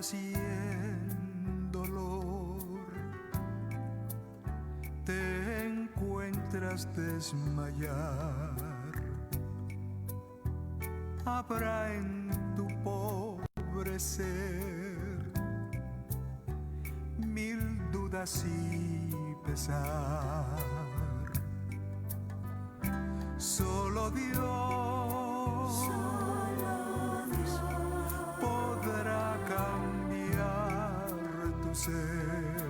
estás y en dolor te encuentras desmayar, habrá en tu pobre ser mil dudas y pesar. Solo Dios podrá cambiar tu ser,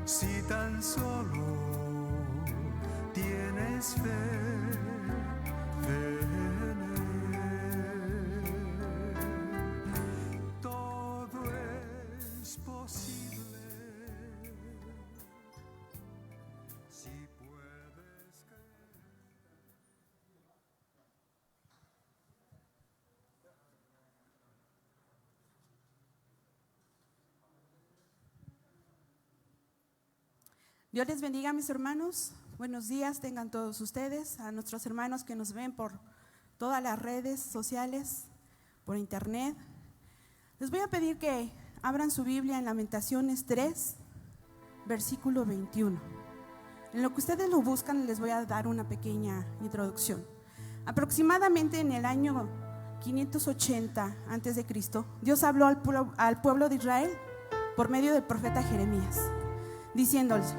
si tan solo tienes fe en Él. Todo es posible si puedes creer. Dios les bendiga, mis hermanos. Buenos días tengan todos ustedes, a nuestros hermanos que nos ven por todas las redes sociales, por internet. Les voy a pedir que abran su Biblia en Lamentaciones 3, versículo 21. En lo que ustedes lo buscan, les voy a dar una pequeña introducción. Aproximadamente en el año 580 a.C., Dios habló al pueblo de Israel por medio del profeta Jeremías, diciéndoles: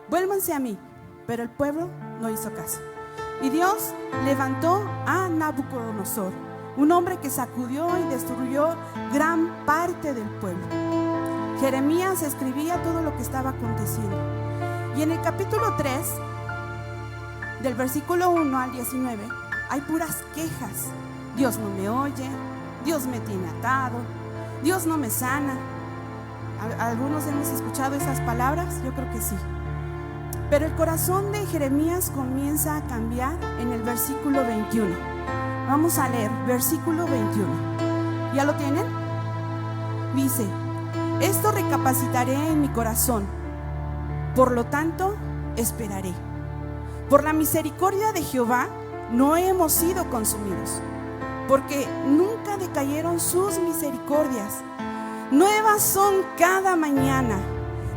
vuélvanse a mí. Pero el pueblo no hizo caso. Y Dios levantó a Nabucodonosor, un hombre que sacudió y destruyó gran parte del pueblo. Jeremías escribía todo lo que estaba aconteciendo. Y en el capítulo 3, del versículo 1 al 19, hay puras quejas. Dios no me oye, Dios me tiene atado, Dios no me sana. ¿Algunos hemos escuchado esas palabras? Yo creo que sí. Pero el corazón de Jeremías comienza a cambiar en el versículo 21. Vamos a leer, versículo 21. ¿Ya lo tienen? Dice: esto recapacitaré en mi corazón, por lo tanto esperaré. Por la misericordia de Jehová no hemos sido consumidos, porque nunca decayeron sus misericordias. Nuevas son cada mañana,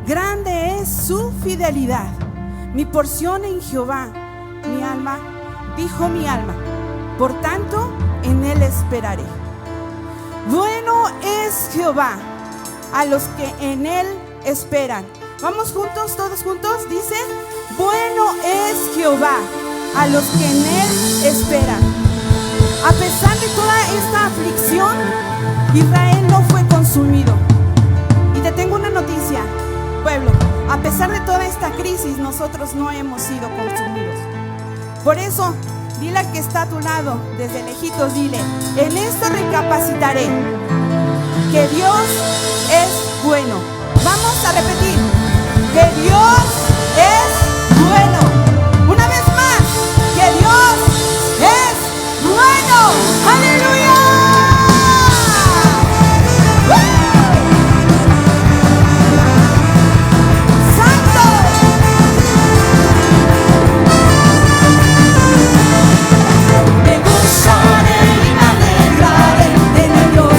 grande es su fidelidad. Mi porción en Jehová, mi alma, dijo mi alma, por tanto en él esperaré. Bueno es Jehová a los que en él esperan. Vamos juntos, todos juntos, dice: bueno es Jehová a los que en él esperan. A pesar de toda esta aflicción, Israel no fue consumido. Y te tengo una noticia, pueblo: a pesar de toda esta crisis, nosotros no hemos sido consumidos. Por eso, dile al que está a tu lado, desde lejitos, dile: en esto recapacitaré, que Dios es bueno. Vamos a repetir: que Dios es bueno. Una vez más, que Dios es bueno. ¡Aleluya! Me gozaré y me alegraré en el Dios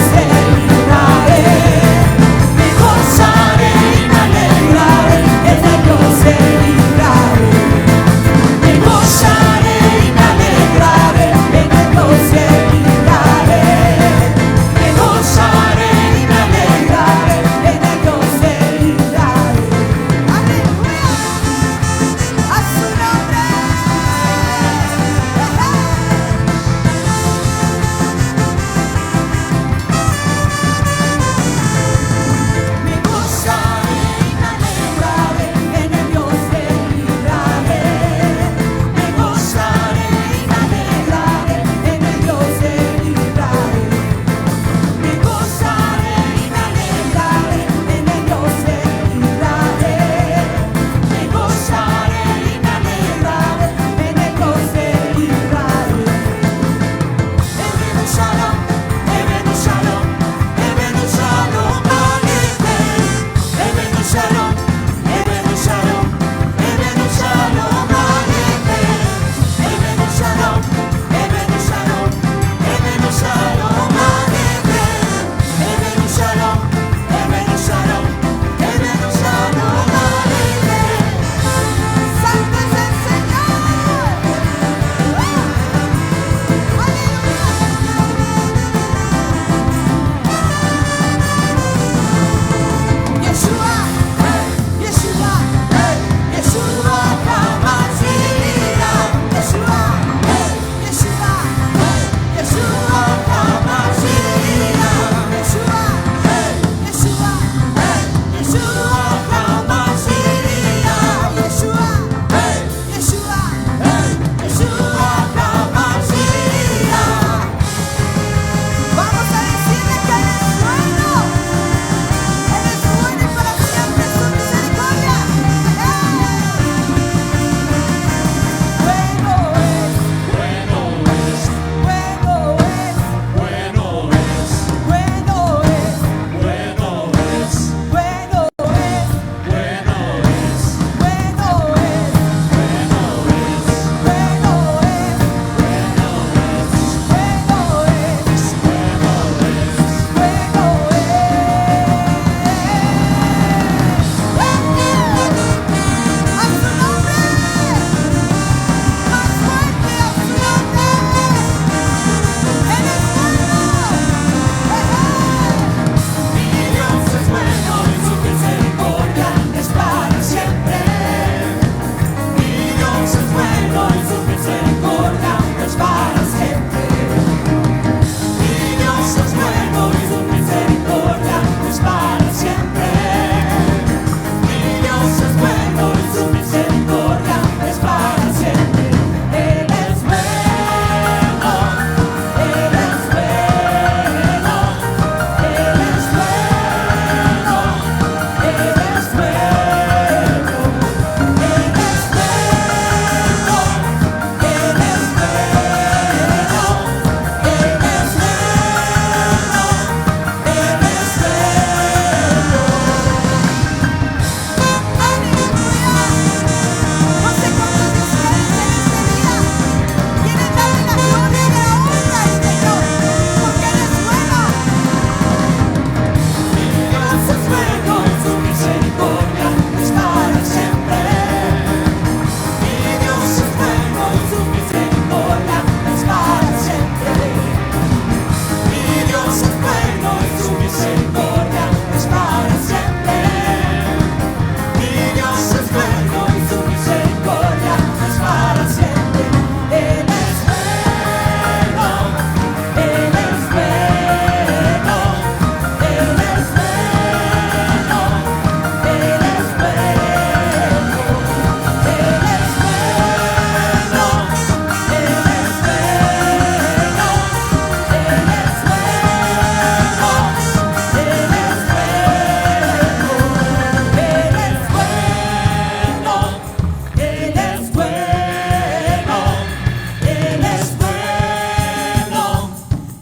misericordia es para siempre. Mi Dios es bueno y su misericordia es para siempre. Él es bueno, Él es bueno, Él es bueno, Él es bueno, Él es bueno, Él es bueno, Él es bueno, Él es bueno, Él es bueno, Él es bueno, Él es bueno,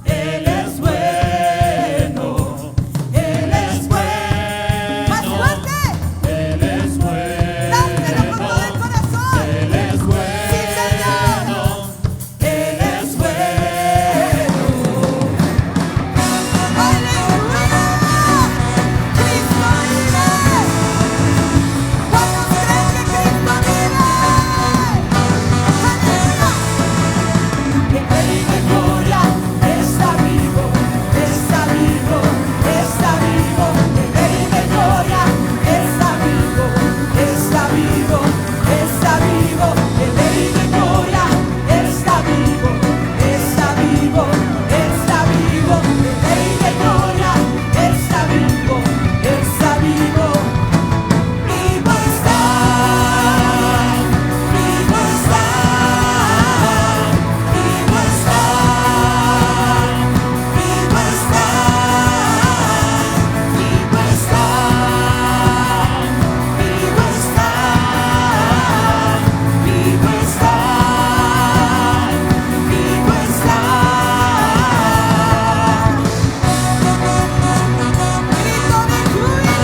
Él es bueno, Él es bueno. Más fuerte. Él es bueno. Dárselo con todo el corazón. Él es bueno. Sí, Señor. Él es bueno. ¡Aleluya! ¡Cristo vive! ¿Cuántos creen que Cristo vive? ¡Aleluya! El Rey de Gloria está vivo, está vivo, está vivo. El Rey de Gloria está vivo, está vivo, está vivo. El Rey de Gloria está vivo, está vivo, está vivo. El Rey de Gloria está vivo, está vivo. Vivo está, vivo está, vivo está, vivo está, vivo está, vivo está, vivo está, vivo está. ¡Grito de júbilo!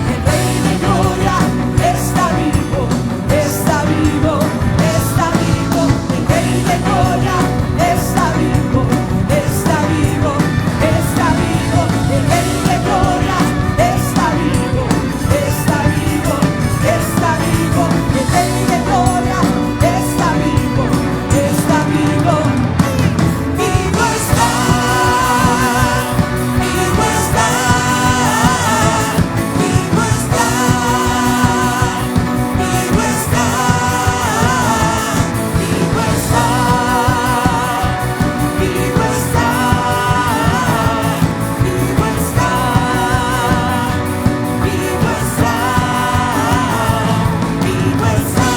El Rey de Gloria está vivo, está vivo, está vivo. El Rey de Gloria está vivo, está vivo, está vivo. El Rey de Gloria está vivo, está vivo, está vivo. El Rey de Gloria está vivo, está vivo. Vivo está, vivo está. Vivo está, vivo está, vivo está, vivo está, vivo está, vivo está, vivo está,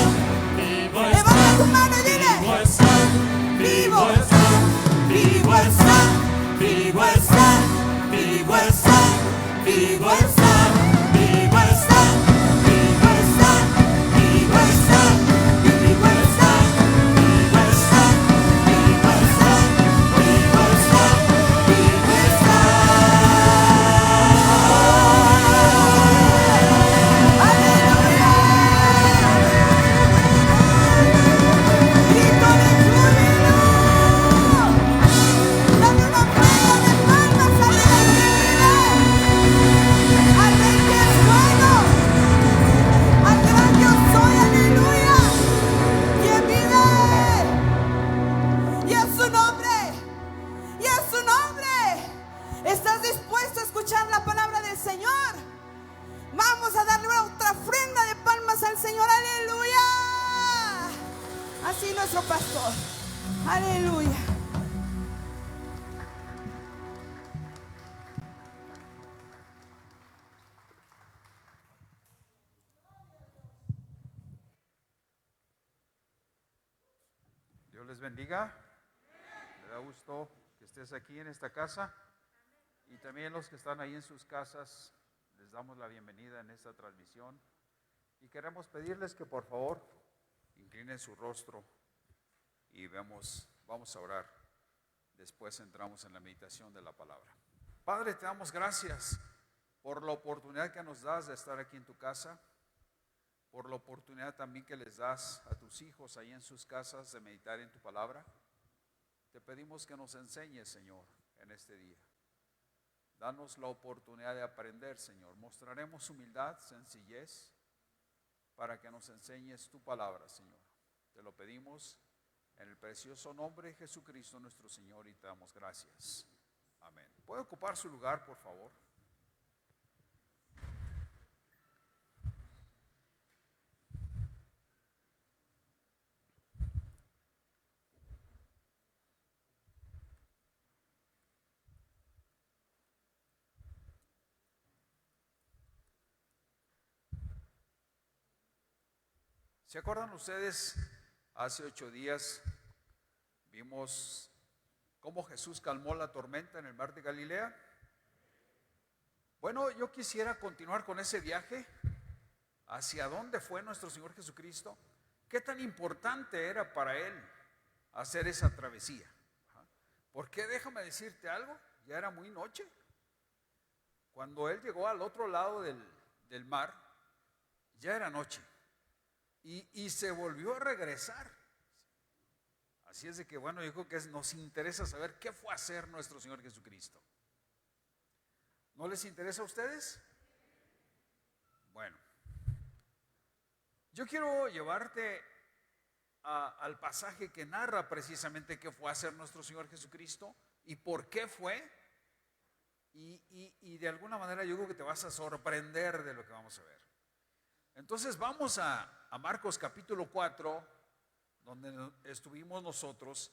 vivo Levanta tu mano y dile. vivo está, vivo está, vivo está, vivo está, vivo está, vivo está, vivo está, vivo está, vivo está, vivo está, vivo está, vivo está, vivo está. ¡Grito de júbilo! ¡Dame una ofrenda de palmas al Rey que vive! ¡Al Rey que es bueno! ¡Al gran yo soy! ¡Aleluya! ¡Quien vive! ¡Y a su nombre! ¡Y a su nombre! ¿Estás dispuesto a escuchar la palabra del Señor? Vamos a darle una otra ofrenda de palmas al Señor. ¡Aleluya! Así nuestro pastor. ¡Aleluya! Dios les bendiga. Me da gusto que estés aquí en esta casa. Y también los que están ahí en sus casas, les damos la bienvenida en esta transmisión. Y queremos pedirles que por favor inclinen su rostro y vamos a orar. Después entramos en la meditación de la palabra. Padre, te damos gracias por la oportunidad que nos das de estar aquí en tu casa, por la oportunidad también que les das a tus hijos ahí en sus casas de meditar en tu palabra. Te pedimos que nos enseñes, Señor, en este día. Danos la oportunidad de aprender, Señor. Mostraremos humildad, sencillez, para que nos enseñes tu palabra, Señor. Te pedimos en el precioso nombre de Jesucristo nuestro Señor y te damos gracias. Amén. ¿Puede ocupar su lugar, por favor? ¿Se acuerdan ustedes? Hace 8 días vimos cómo Jesús calmó la tormenta en el mar de Galilea. Bueno, yo quisiera continuar con ese viaje. ¿Hacia dónde fue nuestro Señor Jesucristo? ¿Qué tan importante era para Él hacer esa travesía? Porque déjame decirte algo, ya era muy noche. Cuando Él llegó al otro lado del mar, ya era noche. Y se volvió a regresar. Así es de que, bueno, yo creo que nos interesa saber qué fue a hacer nuestro Señor Jesucristo. ¿No les interesa a ustedes? Bueno, yo quiero llevarte al pasaje que narra precisamente qué fue a hacer nuestro Señor Jesucristo y por qué fue. Y de alguna manera yo creo que te vas a sorprender de lo que vamos a ver. Entonces vamos a Marcos capítulo 4, donde estuvimos nosotros,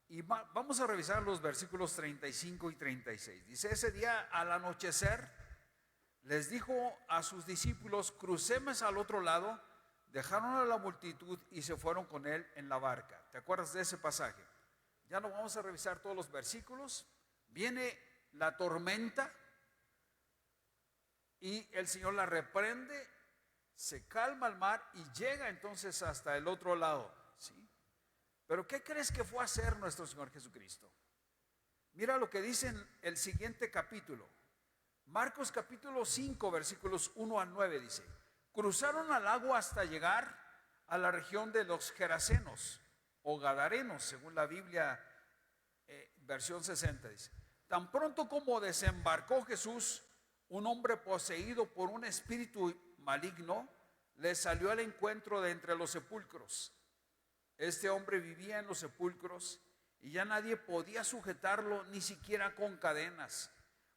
y vamos a revisar los versículos 35 y 36. Dice: ese día al anochecer les dijo a sus discípulos: crucemos al otro lado. Dejaron a la multitud y se fueron con él en la barca. ¿Te acuerdas de ese pasaje? Ya no vamos a revisar todos los versículos. Viene la tormenta y el Señor la reprende, se calma el mar y llega entonces hasta el otro lado, ¿sí? Pero ¿qué crees que fue a hacer nuestro Señor Jesucristo? Mira lo que dice en el siguiente capítulo. Marcos capítulo 5, versículos 1 al 9 dice: cruzaron al lago hasta llegar a la región de los Gerasenos o Gadarenos, según la Biblia versión 60 dice. Tan pronto como desembarcó Jesús, un hombre poseído por un espíritu maligno le salió al encuentro de entre los sepulcros. Este hombre vivía en los sepulcros y ya nadie podía sujetarlo, ni siquiera con cadenas.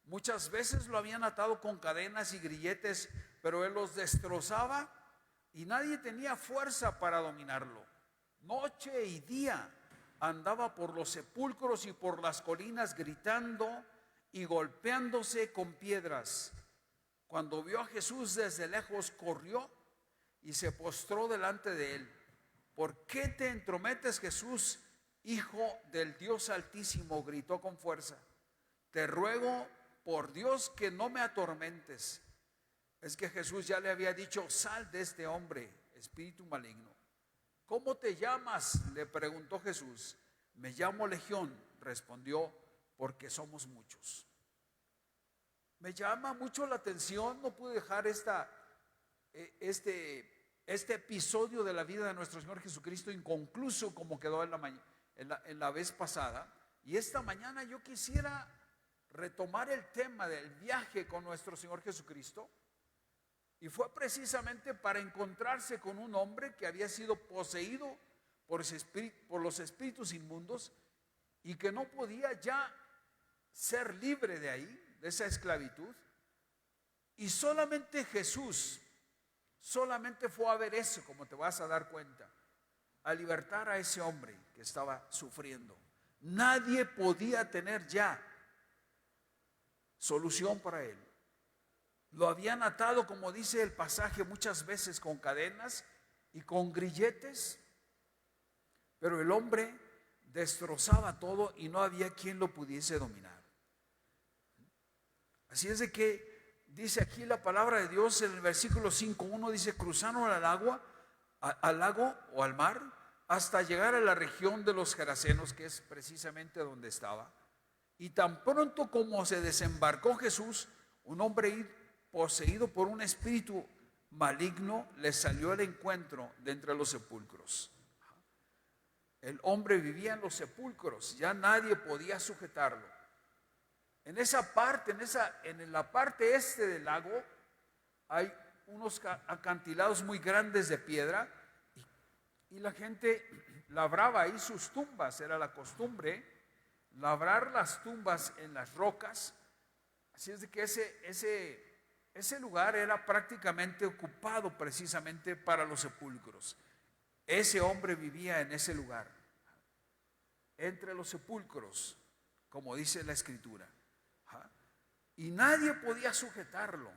Muchas veces lo habían atado con cadenas y grilletes, pero él los destrozaba y nadie tenía fuerza para dominarlo. Noche y día andaba por los sepulcros y por las colinas gritando y golpeándose con piedras. Cuando vio a Jesús desde lejos, corrió y se postró delante de él. ¿Por qué te entrometes, Jesús, Hijo del Dios Altísimo?, gritó con fuerza. Te ruego por Dios que no me atormentes. Es que Jesús ya le había dicho: sal de este hombre, espíritu maligno. ¿Cómo te llamas?, le preguntó Jesús. Me llamo Legión, respondió, porque somos muchos. Me llama mucho la atención, no pude dejar este episodio de la vida de nuestro Señor Jesucristo inconcluso como quedó en la vez pasada. Y esta mañana yo quisiera retomar el tema del viaje con nuestro Señor Jesucristo. Y fue precisamente para encontrarse con un hombre que había sido poseído por los espíritus inmundos y que no podía ya ser libre de ahí, de esa esclavitud. Y solamente Jesús, solamente fue a ver eso, como te vas a dar cuenta, a libertar a ese hombre que estaba sufriendo. Nadie podía tener ya solución para él. Lo habían atado, como dice el pasaje, muchas veces con cadenas y con grilletes, pero el hombre destrozaba todo y no había quien lo pudiese dominar. Así es de que dice aquí la palabra de Dios en el versículo 5:1, dice: cruzaron al lago o al mar hasta llegar a la región de los Gerasenos, que es precisamente donde estaba. Y tan pronto como se desembarcó Jesús, un hombre poseído por un espíritu maligno le salió al encuentro de entre los sepulcros. El hombre vivía en los sepulcros, ya nadie podía sujetarlo. En esa parte, en la parte este del lago, hay unos acantilados muy grandes de piedra y la gente labraba ahí sus tumbas. Era la costumbre labrar las tumbas en las rocas. Así es de que ese lugar era prácticamente ocupado precisamente para los sepulcros. Ese hombre vivía en ese lugar, entre los sepulcros, como dice la Escritura. Y nadie podía sujetarlo.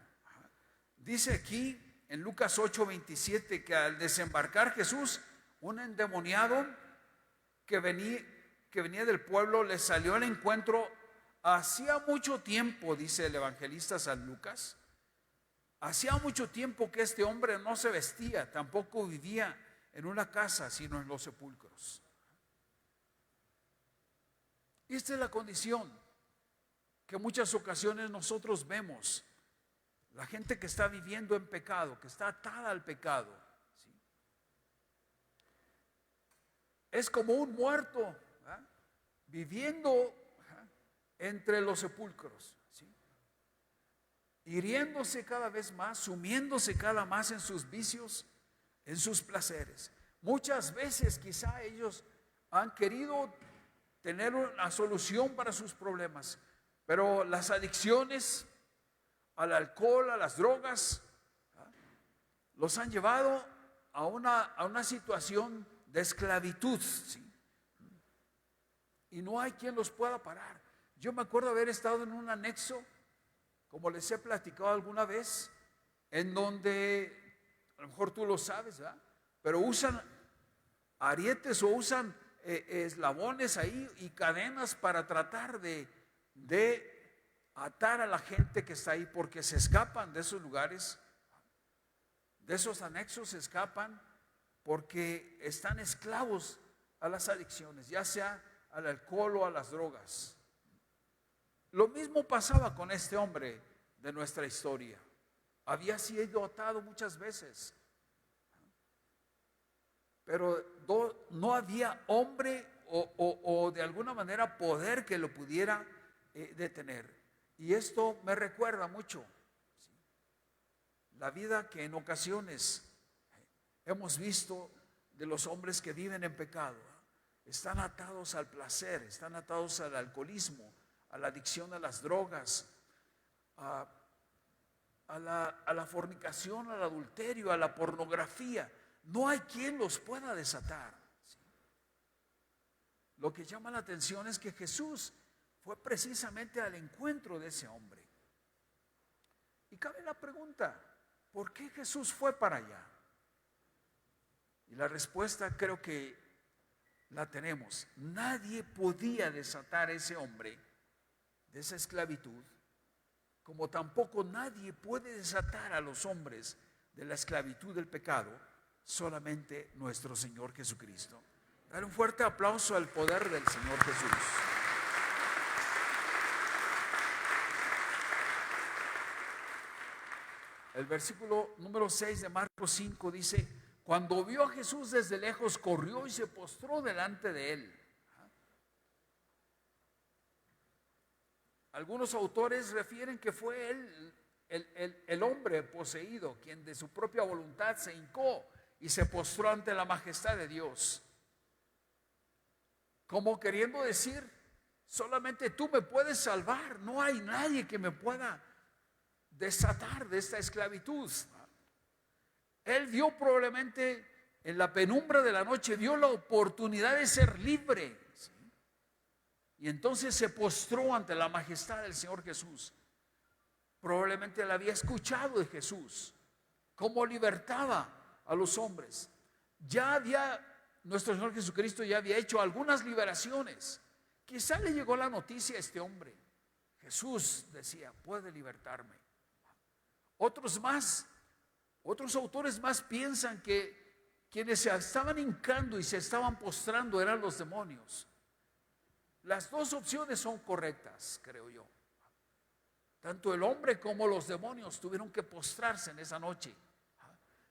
Dice aquí en Lucas 8:27 que al desembarcar Jesús, un endemoniado que venía del pueblo le salió al encuentro. Hacía mucho tiempo, dice el evangelista San Lucas, hacía mucho tiempo que este hombre no se vestía, tampoco vivía en una casa, sino en los sepulcros. Y esta es la condición que en muchas ocasiones nosotros vemos. La gente que está viviendo en pecado, que está atada al pecado, ¿sí? Es como un muerto, ¿verdad?, viviendo entre los sepulcros, ¿sí?, hiriéndose cada vez más, sumiéndose cada más en sus vicios, en sus placeres. Muchas veces quizá ellos han querido tener una solución para sus problemas, pero las adicciones al alcohol, a las drogas, los han llevado a una situación de esclavitud, ¿sí?, y no hay quien los pueda parar. Yo me acuerdo haber estado en un anexo, como les he platicado alguna vez, en donde, a lo mejor tú lo sabes, ¿verdad?, pero usan arietes o usan eslabones ahí y cadenas para tratar de atar a la gente que está ahí, porque se escapan de esos lugares, de esos anexos se escapan porque están esclavos a las adicciones, ya sea al alcohol o a las drogas. Lo mismo pasaba con este hombre de nuestra historia. Había sido atado muchas veces, pero no había hombre o de alguna manera poder que lo pudiera detener. Y esto me recuerda mucho, ¿sí?, la vida que en ocasiones hemos visto de los hombres que viven en pecado. Están atados al placer, están atados al alcoholismo, a la adicción a las drogas, a la fornicación, al adulterio, a la pornografía. No hay quien los pueda desatar, ¿sí? Lo que llama la atención es que Jesús fue precisamente al encuentro de ese hombre. Y cabe la pregunta, ¿por qué Jesús fue para allá? Y la respuesta creo que la tenemos. Nadie podía desatar a ese hombre de esa esclavitud, como tampoco nadie puede desatar a los hombres de la esclavitud del pecado, solamente nuestro Señor Jesucristo. Dar un fuerte aplauso al poder del Señor Jesús. El versículo número 6 de Marcos 5 dice: cuando vio a Jesús desde lejos, corrió y se postró delante de él. Algunos autores refieren que fue él, el hombre poseído, quien de su propia voluntad se hincó y se postró ante la majestad de Dios, como queriendo decir: solamente tú me puedes salvar, no hay nadie que me pueda desatar de esta esclavitud. Él vio probablemente en la penumbra de la noche, vio la oportunidad de ser libre, ¿sí?, y entonces se postró ante la majestad del Señor Jesús. Probablemente él había escuchado de Jesús cómo libertaba a los hombres. Nuestro Señor Jesucristo ya había hecho algunas liberaciones. Quizá le llegó la noticia a este hombre. Jesús decía: puede libertarme. Otros autores más piensan que quienes se estaban hincando y se estaban postrando eran los demonios. Las dos opciones son correctas, creo yo. Tanto el hombre como los demonios tuvieron que postrarse en esa noche.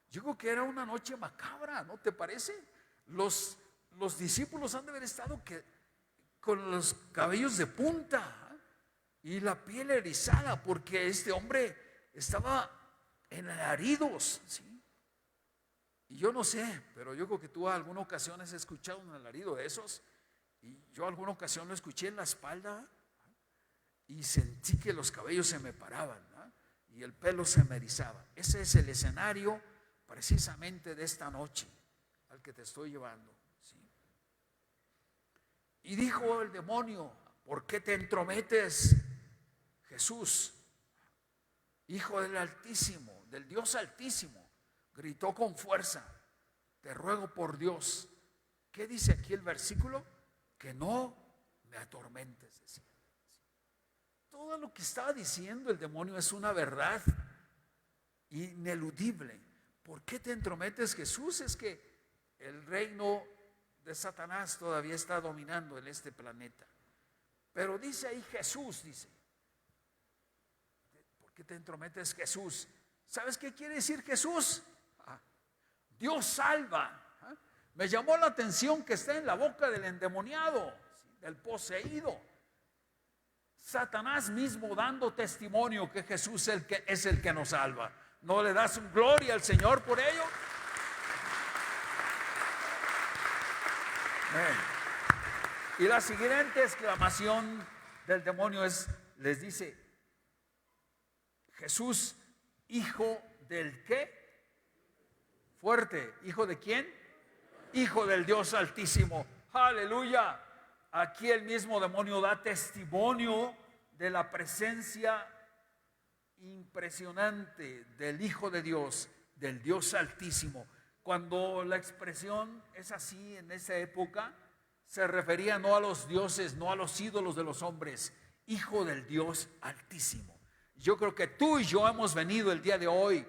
Yo creo que era una noche macabra, ¿no te parece? Los discípulos han de haber estado con los cabellos de punta y la piel erizada, porque este hombre estaba en alaridos, ¿sí? Y yo no sé, pero yo creo que tú a alguna ocasión has escuchado un alarido de esos. Y yo a alguna ocasión lo escuché en la espalda y sentí que los cabellos se me paraban, ¿no? Y el pelo se me erizaba. Ese es el escenario precisamente de esta noche al que te estoy llevando, ¿sí? Y dijo el demonio: ¿por qué te entrometes, Jesús, Hijo del Altísimo, del Dios Altísimo? Gritó con fuerza: te ruego por Dios. ¿Qué dice aquí el versículo? Que no me atormentes, decía. Todo lo que estaba diciendo el demonio es una verdad ineludible. ¿Por qué te entrometes, Jesús? Es que el reino de Satanás todavía está dominando en este planeta. Pero dice ahí Jesús, dice: ¿por qué te entrometes, Jesús? ¿Sabes qué quiere decir Jesús? Dios salva. Me llamó la atención que está en la boca del endemoniado, del poseído. Satanás mismo dando testimonio que Jesús es el que nos salva. ¿No le das gloria al Señor por ello? Amén. Y la siguiente exclamación del demonio les dice: Jesús, hijo del ¿qué? Fuerte. ¿Hijo de quién? Hijo del Dios Altísimo. Aleluya. Aquí el mismo demonio da testimonio de la presencia impresionante del Hijo de Dios, del Dios Altísimo. Cuando la expresión es así en esa época, se refería no a los dioses, no a los ídolos de los hombres, Hijo del Dios Altísimo. Yo creo que tú y yo hemos venido el día de hoy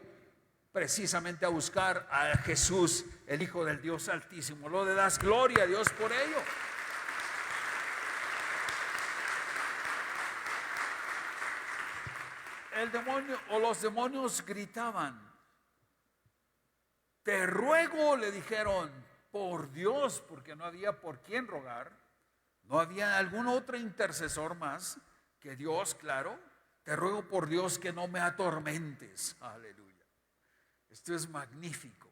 precisamente a buscar a Jesús, el Hijo del Dios Altísimo. ¿No le das gloria a Dios por ello? El demonio o los demonios gritaban: te ruego, le dijeron, por Dios, porque no había por quién rogar, no había algún otro intercesor más que Dios, claro. Te ruego por Dios que no me atormentes. Aleluya. Esto es magnífico.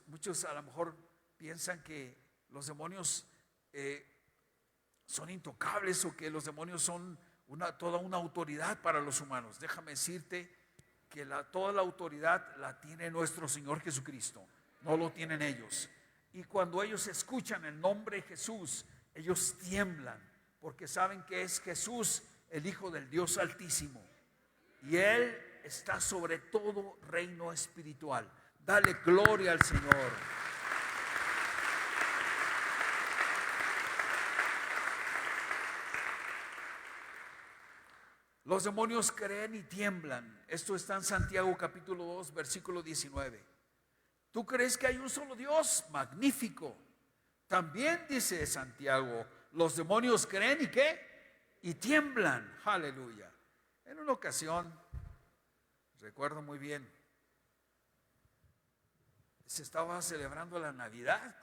Muchos a lo mejor piensan que los demonios son intocables o que los demonios son toda una autoridad para los humanos. Déjame decirte que toda la autoridad la tiene nuestro Señor Jesucristo, no lo tienen ellos. Y cuando ellos escuchan el nombre de Jesús, ellos tiemblan, porque saben que es Jesús, el Hijo del Dios Altísimo, y Él está sobre todo reino espiritual. Dale gloria al Señor. Los demonios creen y tiemblan. Esto está en Santiago capítulo 2, versículo 19. ¿Tú crees que hay un solo Dios? Magnífico. También dice Santiago, los demonios creen y ¿qué? Y tiemblan. Aleluya. En una ocasión, recuerdo muy bien, se estaba celebrando la Navidad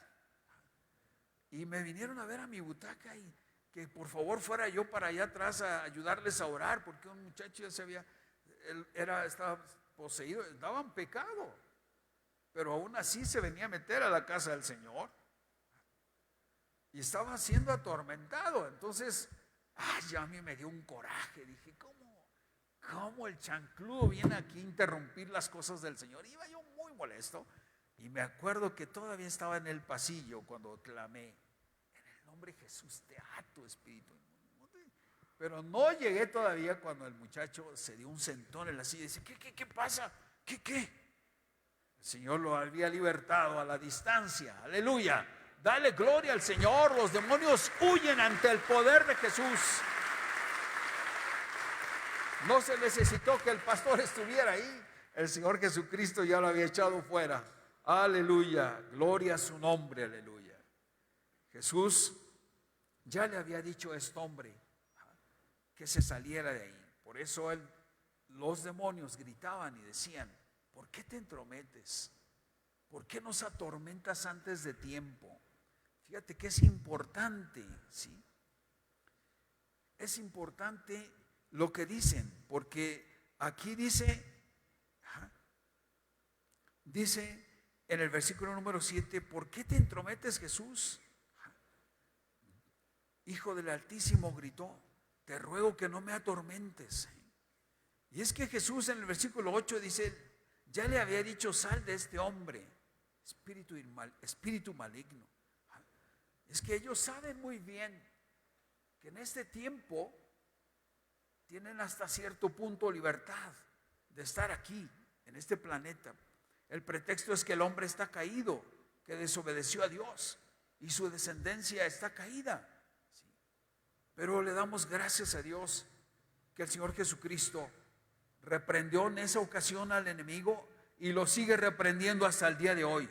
y me vinieron a ver a mi butaca y que por favor fuera yo para allá atrás a ayudarles a orar, porque un muchacho ya estaba poseído, estaba en pecado, pero aún así se venía a meter a la casa del Señor y estaba siendo atormentado. Entonces, ya a mí me dio un coraje. Dije, ¿cómo el chancludo viene aquí a interrumpir las cosas del Señor? Iba yo muy molesto y me acuerdo que todavía estaba en el pasillo cuando clamé: nombre de Jesús, te ato, espíritu inmundo. Pero no llegué todavía cuando el muchacho se dio un sentón en la silla y dice: ¿Qué pasa? ¿Qué? El Señor lo había libertado a la distancia. Aleluya. Dale gloria al Señor. Los demonios huyen ante el poder de Jesús. No se necesitó que el pastor estuviera ahí. El Señor Jesucristo ya lo había echado fuera. Aleluya. Gloria a su nombre. Aleluya. Jesús ya le había dicho a este hombre que se saliera de ahí. Por eso los demonios gritaban y decían: ¿por qué te entrometes? ¿Por qué nos atormentas antes de tiempo? Fíjate que es importante, ¿sí? Es importante lo que dicen, porque aquí dice en el versículo número 7, ¿por qué te entrometes, Jesús? Hijo del Altísimo, gritó, te ruego que no me atormentes. Y es que Jesús en el versículo 8 dice, ya le había dicho, sal de este hombre, espíritu maligno. Es que ellos saben muy bien que en este tiempo tienen hasta cierto punto libertad de estar aquí, en este planeta. El pretexto es que el hombre está caído, que desobedeció a Dios y su descendencia está caída. ¿Sí? Pero le damos gracias a Dios que el Señor Jesucristo reprendió en esa ocasión al enemigo y lo sigue reprendiendo hasta el día de hoy.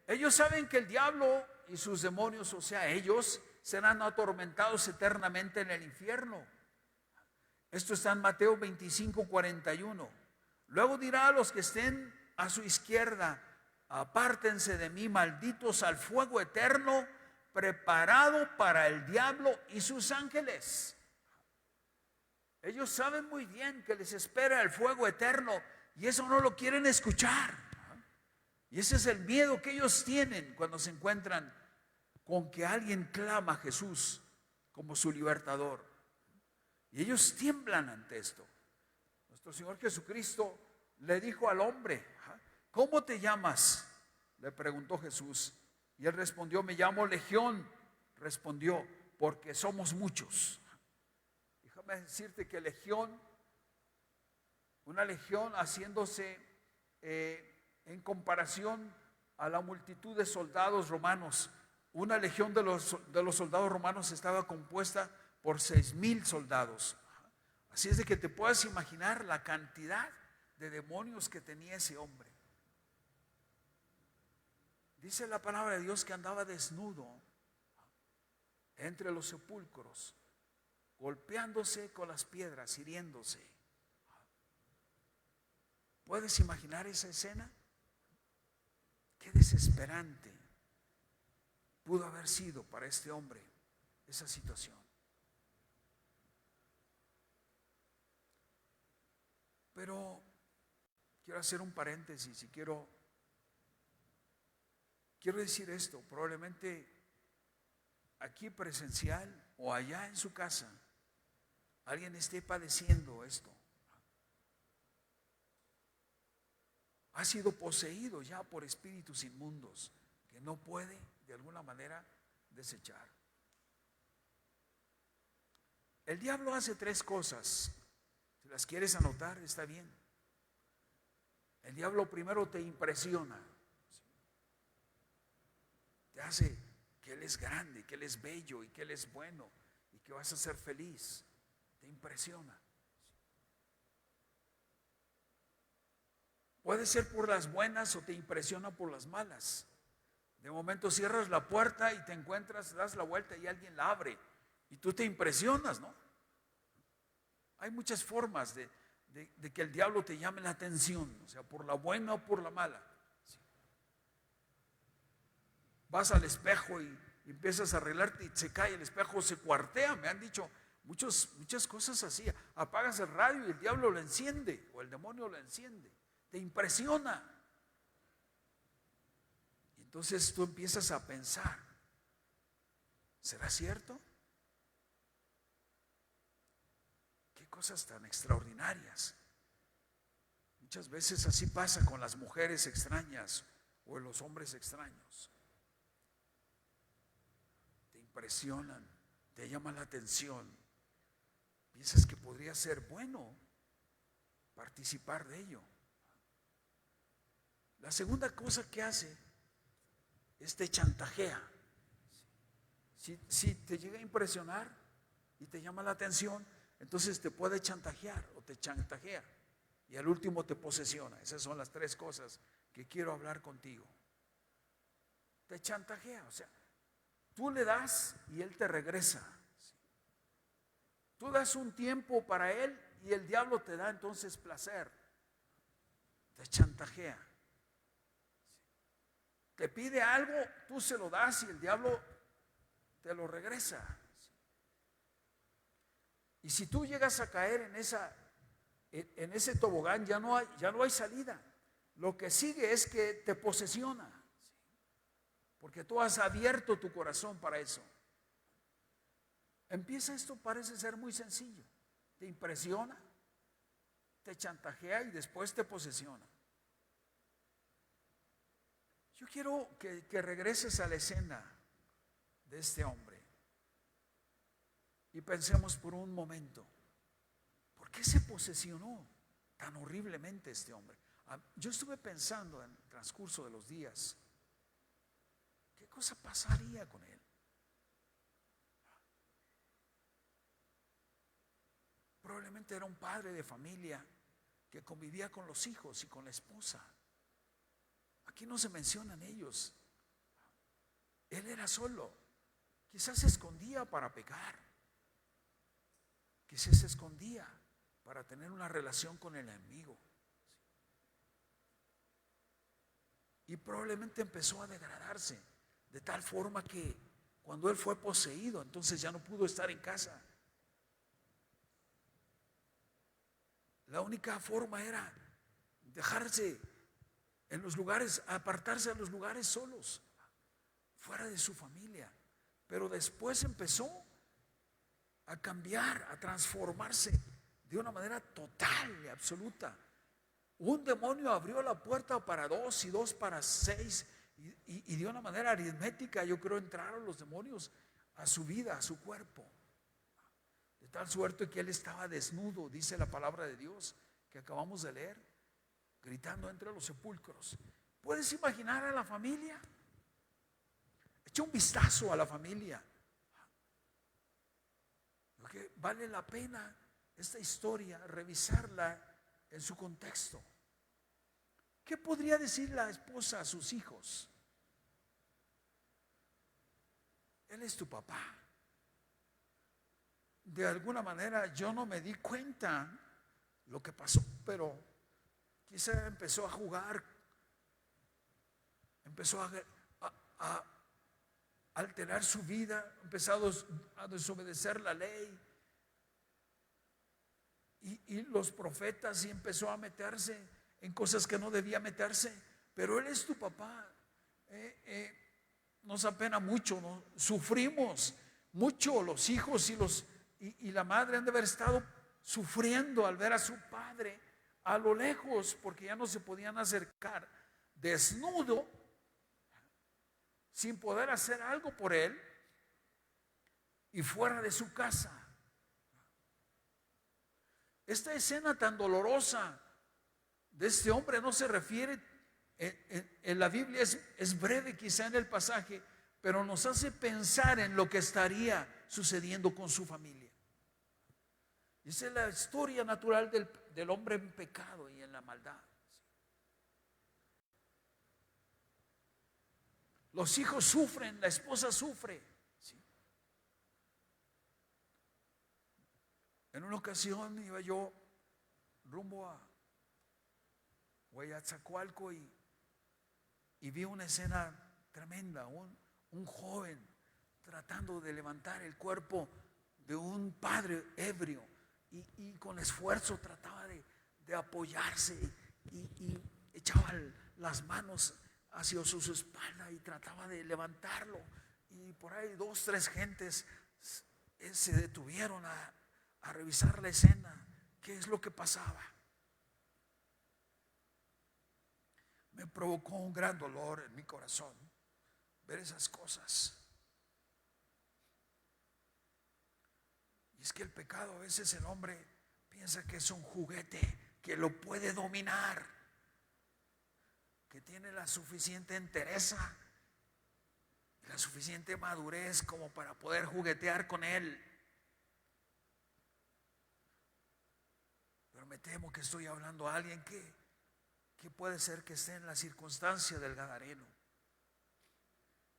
Ellos saben que el diablo y sus demonios, o sea, ellos serán atormentados eternamente en el infierno. Esto está en Mateo 25:41. Luego dirá a los que estén a su izquierda, apártense de mí, malditos, al fuego eterno preparado para el diablo y sus ángeles. Ellos saben muy bien que les espera el fuego eterno y eso no lo quieren escuchar. Y ese es el miedo que ellos tienen cuando se encuentran con que alguien clama a Jesús como su libertador. Y ellos tiemblan ante esto. Nuestro Señor Jesucristo le dijo al hombre, ¿cómo te llamas? Le preguntó Jesús. Y él respondió, me llamo Legión. Respondió, porque somos muchos. Déjame decirte que legión, una legión haciéndose en comparación a la multitud de soldados romanos. Una legión de los soldados romanos estaba compuesta por 6,000 soldados. Así es de que te puedas imaginar la cantidad de demonios que tenía ese hombre. Dice la palabra de Dios que andaba desnudo entre los sepulcros, golpeándose con las piedras, hiriéndose. ¿Puedes imaginar esa escena? Qué desesperante pudo haber sido para este hombre esa situación. Pero quiero hacer un paréntesis y quiero decir esto. Probablemente aquí presencial o allá en su casa alguien esté padeciendo esto. Ha sido poseído ya por espíritus inmundos que no puede de alguna manera desechar. El diablo hace 3 cosas. Si las quieres anotar, está bien. El diablo primero te impresiona. Te hace que Él es grande, que Él es bello y que Él es bueno y que vas a ser feliz. Te impresiona. Puede ser por las buenas o te impresiona por las malas. De momento cierras la puerta y te encuentras, das la vuelta y alguien la abre y tú te impresionas, ¿no? Hay muchas formas de que el diablo te llame la atención, o sea, por la buena o por la mala. Sí. Vas al espejo y empiezas a arreglarte y se cae el espejo, se cuartea. Me han dicho muchas cosas así. Apagas el radio y el diablo lo enciende o el demonio lo enciende. Te impresiona. Y entonces tú empiezas a pensar, ¿será cierto? Qué cosas tan extraordinarias. Muchas veces así pasa con las mujeres extrañas o los hombres extraños. Te impresionan, te llama la atención. Piensas que podría ser bueno participar de ello. La segunda cosa que hace es te chantajea. Si te llega a impresionar y te llama la atención, entonces te puede chantajear o te chantajea. Y al último te posesiona. Esas son las 3 cosas que quiero hablar contigo. Te chantajea, o sea, tú le das y él te regresa. Tú das un tiempo para él y el diablo te da entonces placer. Te chantajea. Te pide algo, tú se lo das y el diablo te lo regresa. Y si tú llegas a caer en ese tobogán, ya no hay salida. lo que sigue es que te posesiona, porque tú has abierto tu corazón para eso. Empieza esto, parece ser muy sencillo. Te impresiona, te chantajea y después te posesiona. Yo quiero que regreses a la escena de este hombre y pensemos por un momento, ¿por qué se posesionó tan horriblemente este hombre? Yo estuve pensando en el transcurso de los días, ¿qué cosa pasaría con él? Probablemente era un padre de familia que convivía con los hijos y con la esposa. Aquí no se mencionan ellos. Él era solo. Quizás se escondía para pecar. Quizás se escondía para tener una relación con el enemigo. Y probablemente empezó a degradarse de tal forma que cuando él fue poseído, entonces ya no pudo estar en casa. La única forma era dejarse en los lugares, apartarse de los lugares solos, fuera de su familia. Pero después empezó a cambiar, a transformarse de una manera total y absoluta. Un demonio abrió la puerta para 2 y 2 para 6 y de una manera aritmética yo creo entraron los demonios a su vida, a su cuerpo. De tal suerte que él estaba desnudo, dice la palabra de Dios que acabamos de leer, gritando entre los sepulcros. ¿Puedes imaginar a la familia? Echa un vistazo a la familia. Porque vale la pena esta historia, revisarla en su contexto. ¿Qué podría decir la esposa a sus hijos? Él es tu papá. De alguna manera yo no me di cuenta lo que pasó, pero quizá empezó a jugar, empezó a alterar su vida, empezó a desobedecer la ley y los profetas, y empezó a meterse en cosas que no debía meterse. Pero él es tu papá. Nos apena mucho, ¿no? Sufrimos mucho los hijos y la madre han de haber estado sufriendo al ver a su padre a lo lejos, porque ya no se podían acercar, desnudo, sin poder hacer algo por él y fuera de su casa. Esta escena tan dolorosa de este hombre no se refiere en la Biblia, es breve quizá en el pasaje, pero nos hace pensar en lo que estaría sucediendo con su familia. Esa es la historia natural del hombre en pecado y en la maldad. Los hijos sufren, la esposa sufre. En una ocasión iba yo rumbo a Huayatzacualco y vi una escena tremenda, un joven tratando de levantar el cuerpo de un padre ebrio y con esfuerzo trataba de apoyarse y echaba las manos hacia su espalda y trataba de levantarlo, y por ahí 2, 3 gentes se detuvieron a revisar la escena, qué es lo que pasaba. Me provocó un gran dolor en mi corazón ver esas cosas. Y es que el pecado, a veces el hombre piensa que es un juguete, que lo puede dominar, que tiene la suficiente entereza, la suficiente madurez como para poder juguetear con él. Pero me temo que estoy hablando a alguien que puede ser que esté en la circunstancia del gadareno.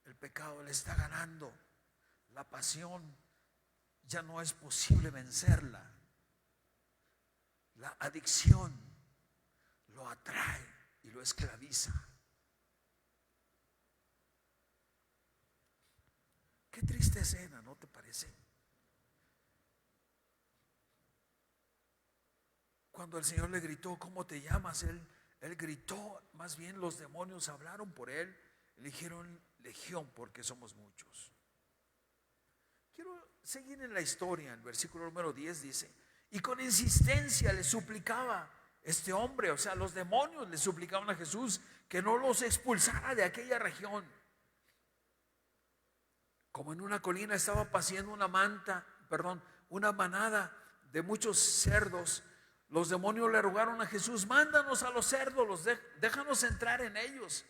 El pecado le está ganando, la pasión ya no es posible vencerla, la adicción lo atrae y lo esclaviza. Qué triste escena, ¿no te parece? Cuando el Señor le gritó, ¿cómo te llamas? Él él gritó, más bien los demonios hablaron por él, le dijeron legión porque somos muchos. Quiero seguir en la historia. El versículo número 10 dice: y con insistencia le suplicaba este hombre, o sea, los demonios le suplicaban a Jesús que no los expulsara de aquella región. Como en una colina estaba paciendo una manada de muchos cerdos, los demonios le rogaron a Jesús: mándanos a los cerdos, déjanos entrar en ellos.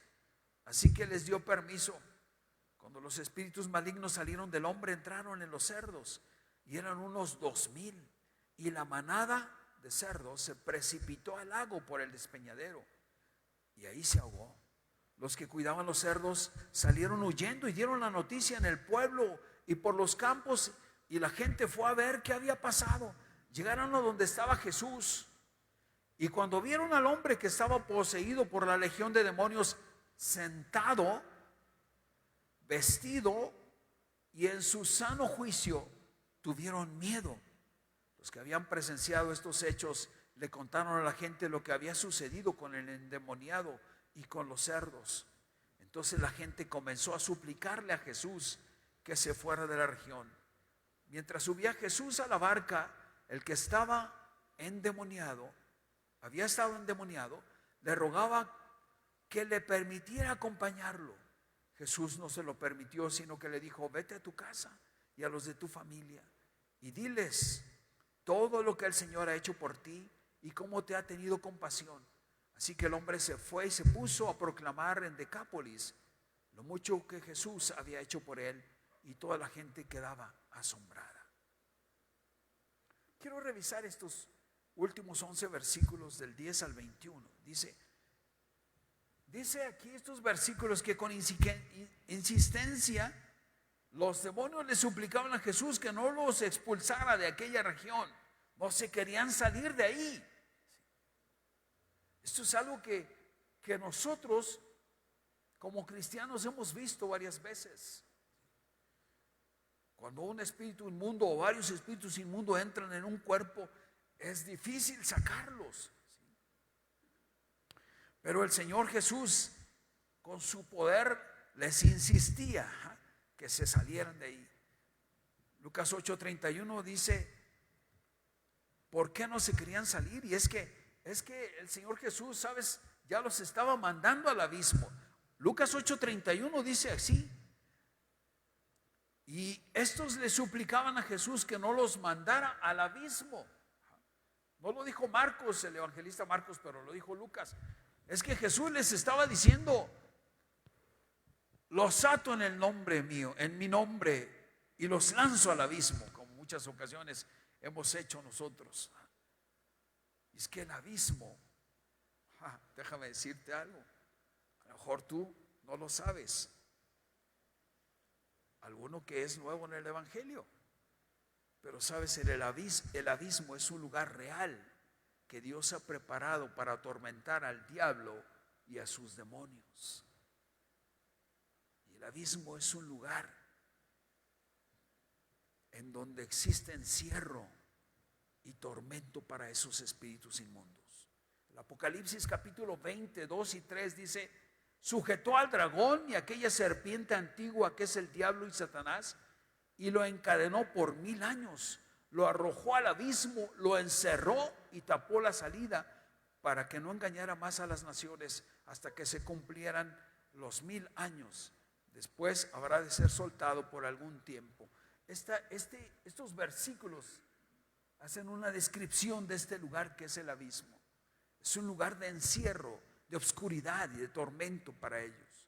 Así que les dio permiso. Cuando los espíritus malignos salieron del hombre, entraron en los cerdos, y eran unos 2,000, y la manada de cerdos se precipitó al lago por el despeñadero, y ahí se ahogó. Los que cuidaban los cerdos salieron huyendo y dieron la noticia en el pueblo y por los campos, y la gente fue a ver qué había pasado. Llegaron a donde estaba Jesús, y cuando vieron al hombre que estaba poseído por la legión de demonios sentado, vestido y en su sano juicio, tuvieron miedo. Los que habían presenciado estos hechos le contaron a la gente lo que había sucedido con el endemoniado y con los cerdos. Entonces la gente comenzó a suplicarle a Jesús que se fuera de la región. Mientras subía Jesús a la barca, el que estaba endemoniado, había estado endemoniado, le rogaba que le permitiera acompañarlo. Jesús no se lo permitió, sino que le dijo: vete a tu casa y a los de tu familia y diles todo lo que el Señor ha hecho por ti y cómo te ha tenido compasión. Así que el hombre se fue y se puso a proclamar en Decápolis lo mucho que Jesús había hecho por él, y toda la gente quedaba asombrada. Quiero revisar estos últimos 11 versículos del 10 al 21. Dice aquí estos versículos que con insistencia los demonios le suplicaban a Jesús que no los expulsara de aquella región. No se querían salir de ahí. Esto es algo que nosotros como cristianos hemos visto varias veces. Cuando un espíritu inmundo o varios espíritus inmundos entran en un cuerpo, es difícil sacarlos. Pero el Señor Jesús, con su poder, les insistía que se salieran de ahí. Lucas 8:31 dice: ¿por qué no se querían salir? Y es que el Señor Jesús, ¿sabes?, ya los estaba mandando al abismo. Lucas 8:31 dice así: y estos le suplicaban a Jesús que no los mandara al abismo. No lo dijo Marcos, el evangelista Marcos, pero lo dijo Lucas. Es que Jesús les estaba diciendo: los ato en el nombre mío, en mi nombre, y los lanzo al abismo, como muchas ocasiones hemos hecho nosotros. Y es que el abismo, déjame decirte algo, a lo mejor tú no lo sabes, alguno que es nuevo en el evangelio, pero sabes, el abismo es un lugar real que Dios ha preparado para atormentar al diablo y a sus demonios. Y el abismo es un lugar en donde existe encierro y tormento para esos espíritus inmundos. El Apocalipsis capítulo 20, 2 y 3 dice: sujetó al dragón y aquella serpiente antigua que es el diablo y Satanás, y lo encadenó por 1000 años. Lo arrojó al abismo, lo encerró y tapó la salida para que no engañara más a las naciones hasta que se cumplieran los 1000 años. Después habrá de ser soltado por algún tiempo. Estos versículos hacen una descripción de este lugar que es el abismo. Es un lugar de encierro, de oscuridad y de tormento para ellos.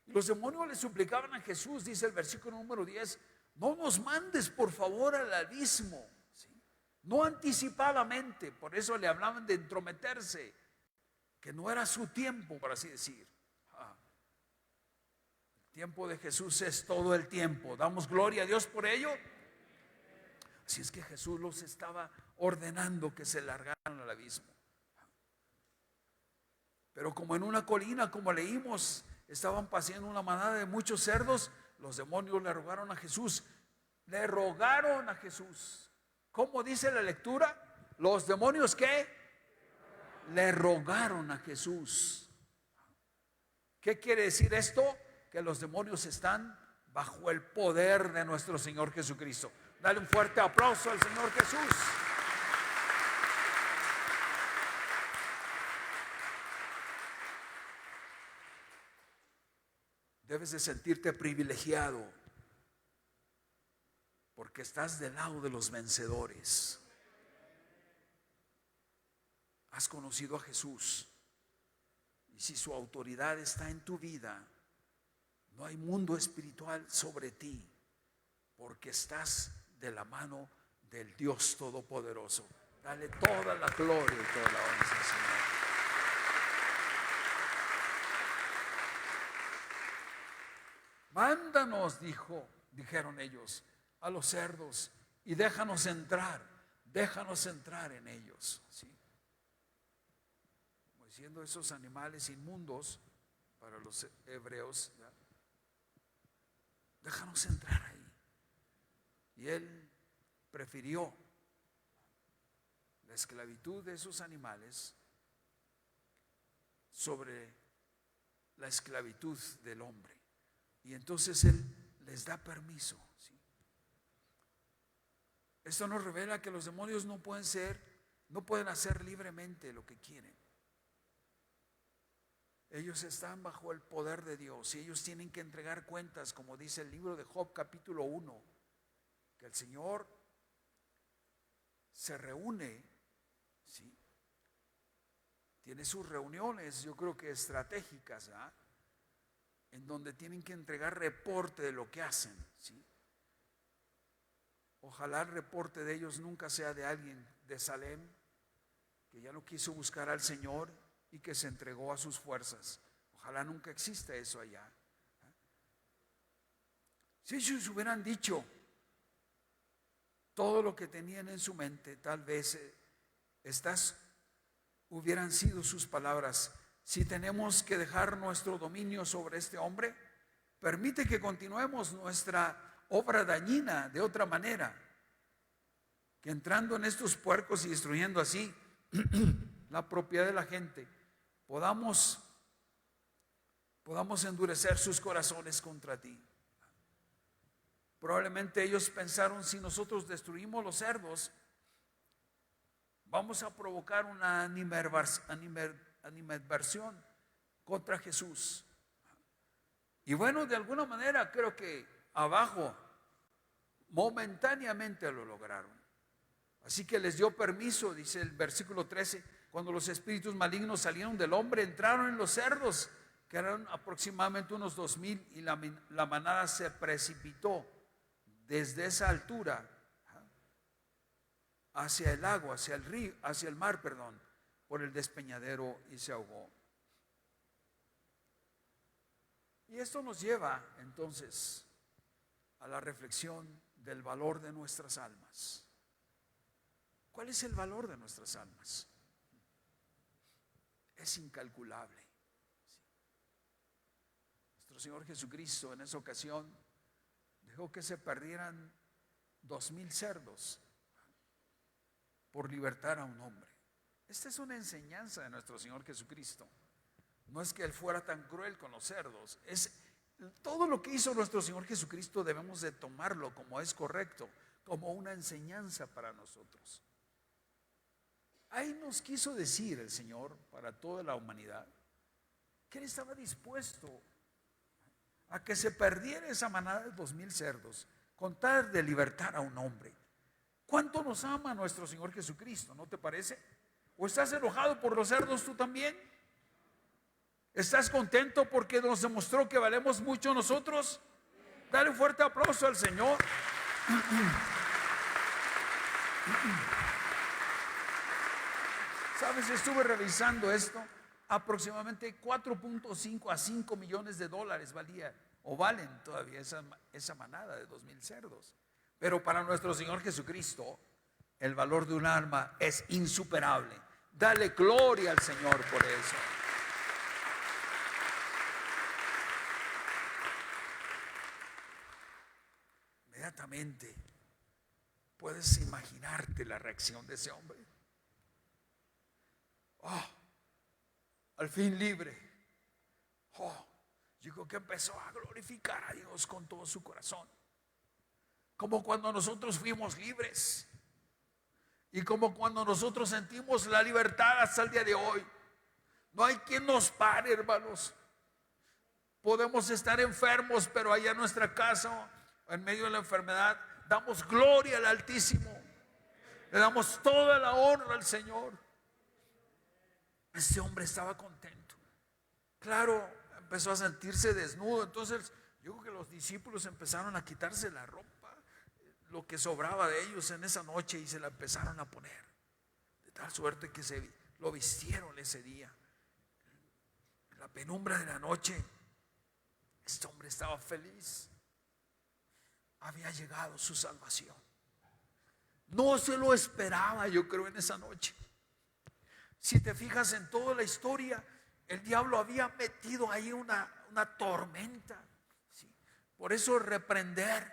Y los demonios le suplicaban a Jesús, dice el versículo número 10: no nos mandes por favor al abismo. No anticipadamente, por eso le hablaban de entrometerse, que no era su tiempo, por así decir. El tiempo de Jesús es todo el tiempo. Damos gloria a Dios por ello. Así es que Jesús los estaba ordenando que se largaran al abismo. Pero como en una colina, como leímos, estaban paseando una manada de muchos cerdos, los demonios le rogaron a Jesús. Le rogaron a Jesús. ¿Cómo dice la lectura? Los demonios, ¿qué? le rogaron a Jesús. ¿Qué quiere decir esto? Que los demonios están bajo el poder de nuestro Señor Jesucristo. Dale un fuerte aplauso al Señor Jesús. Debes de sentirte privilegiado porque estás del lado de los vencedores. Has conocido a Jesús y si su autoridad está en tu vida, no hay mundo espiritual sobre ti porque estás de la mano del Dios Todopoderoso. Dale toda la gloria y toda la honra, Señor. Mándanos, dijeron ellos, a los cerdos y déjanos entrar en ellos. ¿Sí? Como diciendo, esos animales inmundos para los hebreos, ¿ya? Déjanos entrar ahí. Y él prefirió la esclavitud de esos animales sobre la esclavitud del hombre. Y entonces él les da permiso. ¿Sí? Esto nos revela que los demonios no pueden hacer libremente lo que quieren. Ellos están bajo el poder de Dios y ellos tienen que entregar cuentas, como dice el libro de Job capítulo 1, que el Señor se reúne, ¿sí? Tiene sus reuniones, yo creo que estratégicas, ¿ah? En donde tienen que entregar reporte de lo que hacen, ¿sí? Ojalá el reporte de ellos nunca sea de alguien de Salem que ya no quiso buscar al Señor y que se entregó a sus fuerzas. Ojalá nunca exista eso allá. Si ellos hubieran dicho todo lo que tenían en su mente, tal vez estas hubieran sido sus palabras. Si tenemos que dejar nuestro dominio sobre este hombre, permite que continuemos nuestra obra dañina de otra manera, que entrando en estos puercos y destruyendo así la propiedad de la gente, podamos endurecer sus corazones contra ti. Probablemente ellos pensaron, si nosotros destruimos los cerdos, vamos a provocar una animadversión contra Jesús. Y bueno, de alguna manera creo que abajo momentáneamente lo lograron. Así que les dio permiso, dice el versículo 13, cuando los espíritus malignos salieron del hombre, entraron en los cerdos, que eran aproximadamente unos 2,000, y la manada se precipitó desde esa altura hacia el agua, hacia el río, hacia el mar, por el despeñadero, y se ahogó. Y esto nos lleva entonces a la reflexión del valor de nuestras almas. ¿Cuál es el valor de nuestras almas? Es incalculable. Nuestro Señor Jesucristo en esa ocasión dejó que se perdieran 2,000 cerdos por libertar a un hombre. Esta es una enseñanza de nuestro Señor Jesucristo. No es que Él fuera tan cruel con los cerdos. Todo lo que hizo nuestro Señor Jesucristo debemos de tomarlo como es correcto, como una enseñanza para nosotros. Ahí nos quiso decir el Señor para toda la humanidad que Él estaba dispuesto a que se perdiera esa manada de 2,000 cerdos con tal de libertar a un hombre. ¿Cuánto nos ama nuestro Señor Jesucristo? ¿No te parece? ¿O estás enojado por los cerdos tú también? ¿Estás contento porque nos demostró que valemos mucho nosotros? Dale un fuerte aplauso al Señor. ¿Sabes? Estuve revisando esto. Aproximadamente 4.5 a 5 millones de dólares valía o valen todavía esa manada de 2,000 cerdos. Pero para nuestro Señor Jesucristo el valor de un alma es insuperable. Dale gloria al Señor por eso. Inmediatamente puedes imaginarte la reacción de ese hombre. Oh, al fin libre. Oh, yo creo que empezó a glorificar a Dios con todo su corazón. Como cuando nosotros fuimos libres. Y como cuando nosotros sentimos la libertad hasta el día de hoy. No hay quien nos pare, hermanos. Podemos estar enfermos, pero allá en nuestra casa, en medio de la enfermedad, damos gloria al Altísimo. Le damos toda la honra al Señor. Este hombre estaba contento. Claro, empezó a sentirse desnudo. Entonces yo creo que los discípulos empezaron a quitarse la ropa, lo que sobraba de ellos en esa noche, y se la empezaron a poner. De tal suerte que lo vistieron ese día. En la penumbra de la noche, este hombre estaba feliz. Había llegado su salvación. No se lo esperaba, yo creo, en esa noche. Si te fijas en toda la historia, el diablo había metido ahí una tormenta, ¿sí? Por eso reprender,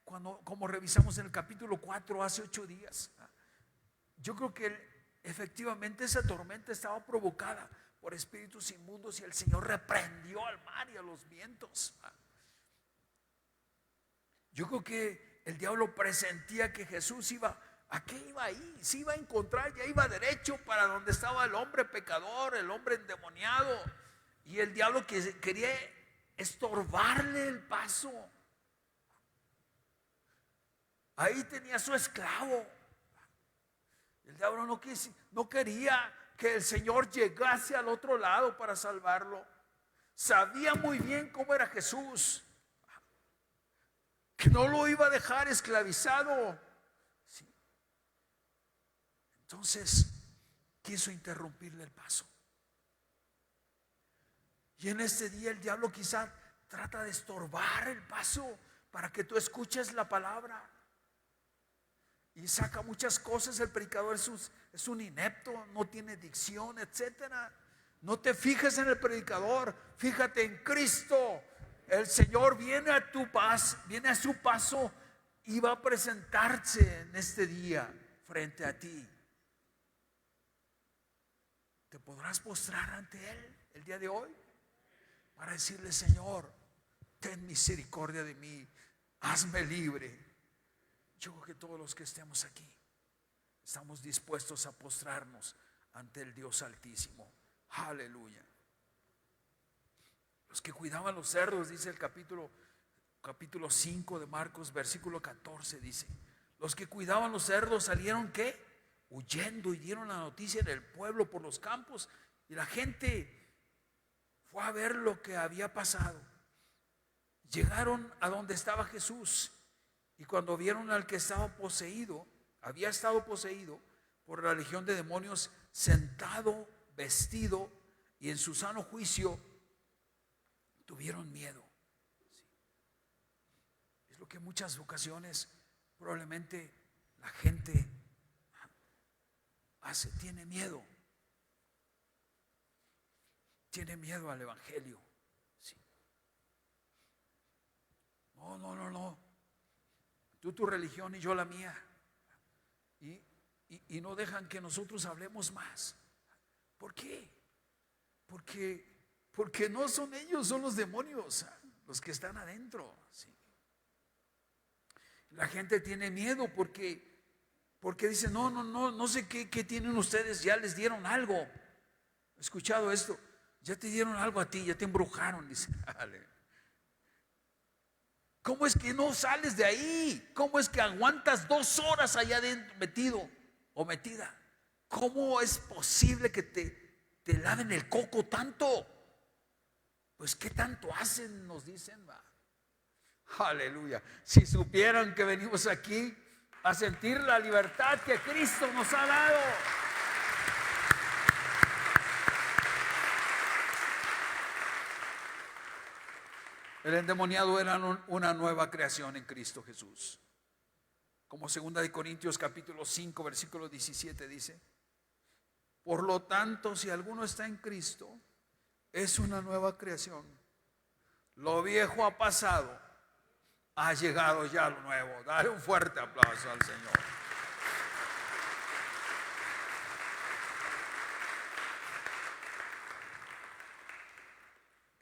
como revisamos en el capítulo 4 hace 8 días, yo creo que efectivamente esa tormenta estaba provocada por espíritus inmundos, y el Señor reprendió al mar y a los vientos. Yo creo que el diablo presentía que Jesús ¿a qué iba ahí? Se iba a encontrar, ya iba derecho para donde estaba el hombre pecador, el hombre endemoniado. Y el diablo que quería estorbarle el paso. Ahí tenía su esclavo. El diablo no quería que el Señor llegase al otro lado para salvarlo. Sabía muy bien cómo era Jesús, que no lo iba a dejar esclavizado. ¿Sí? Entonces quiso interrumpirle el paso. Y en este día el diablo quizá trata de estorbar el paso para que tú escuches la palabra. Y saca muchas cosas. El predicador es un inepto, no tiene dicción, etcétera. No te fijes en el predicador, fíjate en Cristo. El Señor viene a su paso y va a presentarse en este día frente a ti. ¿Te podrás postrar ante Él el día de hoy? Para decirle: Señor, ten misericordia de mí, hazme libre. Yo creo que todos los que estemos aquí estamos dispuestos a postrarnos ante el Dios Altísimo. Aleluya. Los que cuidaban los cerdos, dice el capítulo 5 de Marcos, versículo 14, dice: los que cuidaban los cerdos salieron, ¿qué? Huyendo, y dieron la noticia en el pueblo por los campos, y la gente fue a ver lo que había pasado. Llegaron a donde estaba Jesús, y cuando vieron al que había estado poseído por la legión de demonios, sentado, vestido y en su sano juicio, tuvieron miedo. Sí. Es lo que en muchas ocasiones probablemente la gente hace, tiene miedo. Tiene miedo al evangelio. Sí. No. Tú tu religión y yo la mía. Y no dejan que nosotros hablemos más. ¿Por qué? Porque no son ellos, son los demonios los que están adentro. ¿Sí? La gente tiene miedo porque dice: no sé qué tienen ustedes, ya les dieron algo. He escuchado esto: ya te dieron algo a ti, ya te embrujaron. Dice: ¿cómo es que no sales de ahí? ¿Cómo es que aguantas 2 horas allá adentro metido o metida? ¿Cómo es posible que te laven el coco tanto? Pues ¿qué tanto hacen? Nos dicen. Aleluya. Si supieran que venimos aquí a sentir la libertad que Cristo nos ha dado. El endemoniado era una nueva creación en Cristo Jesús. Como 2 de Corintios capítulo 5 versículo 17 dice: por lo tanto, si alguno está en Cristo, es una nueva creación. Lo viejo ha pasado, ha llegado ya lo nuevo. Dale un fuerte aplauso al Señor.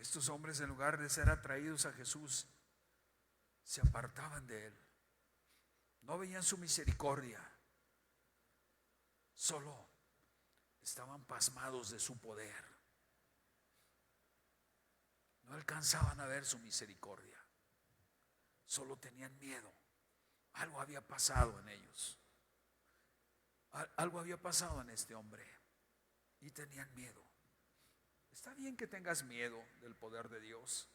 Estos hombres, en lugar de ser atraídos a Jesús, se apartaban de él. No veían su misericordia, solo estaban pasmados de su poder. No alcanzaban a ver su misericordia, solo tenían miedo. Algo había pasado en ellos, algo había pasado en este hombre y tenían miedo. Está bien que tengas miedo del poder de Dios,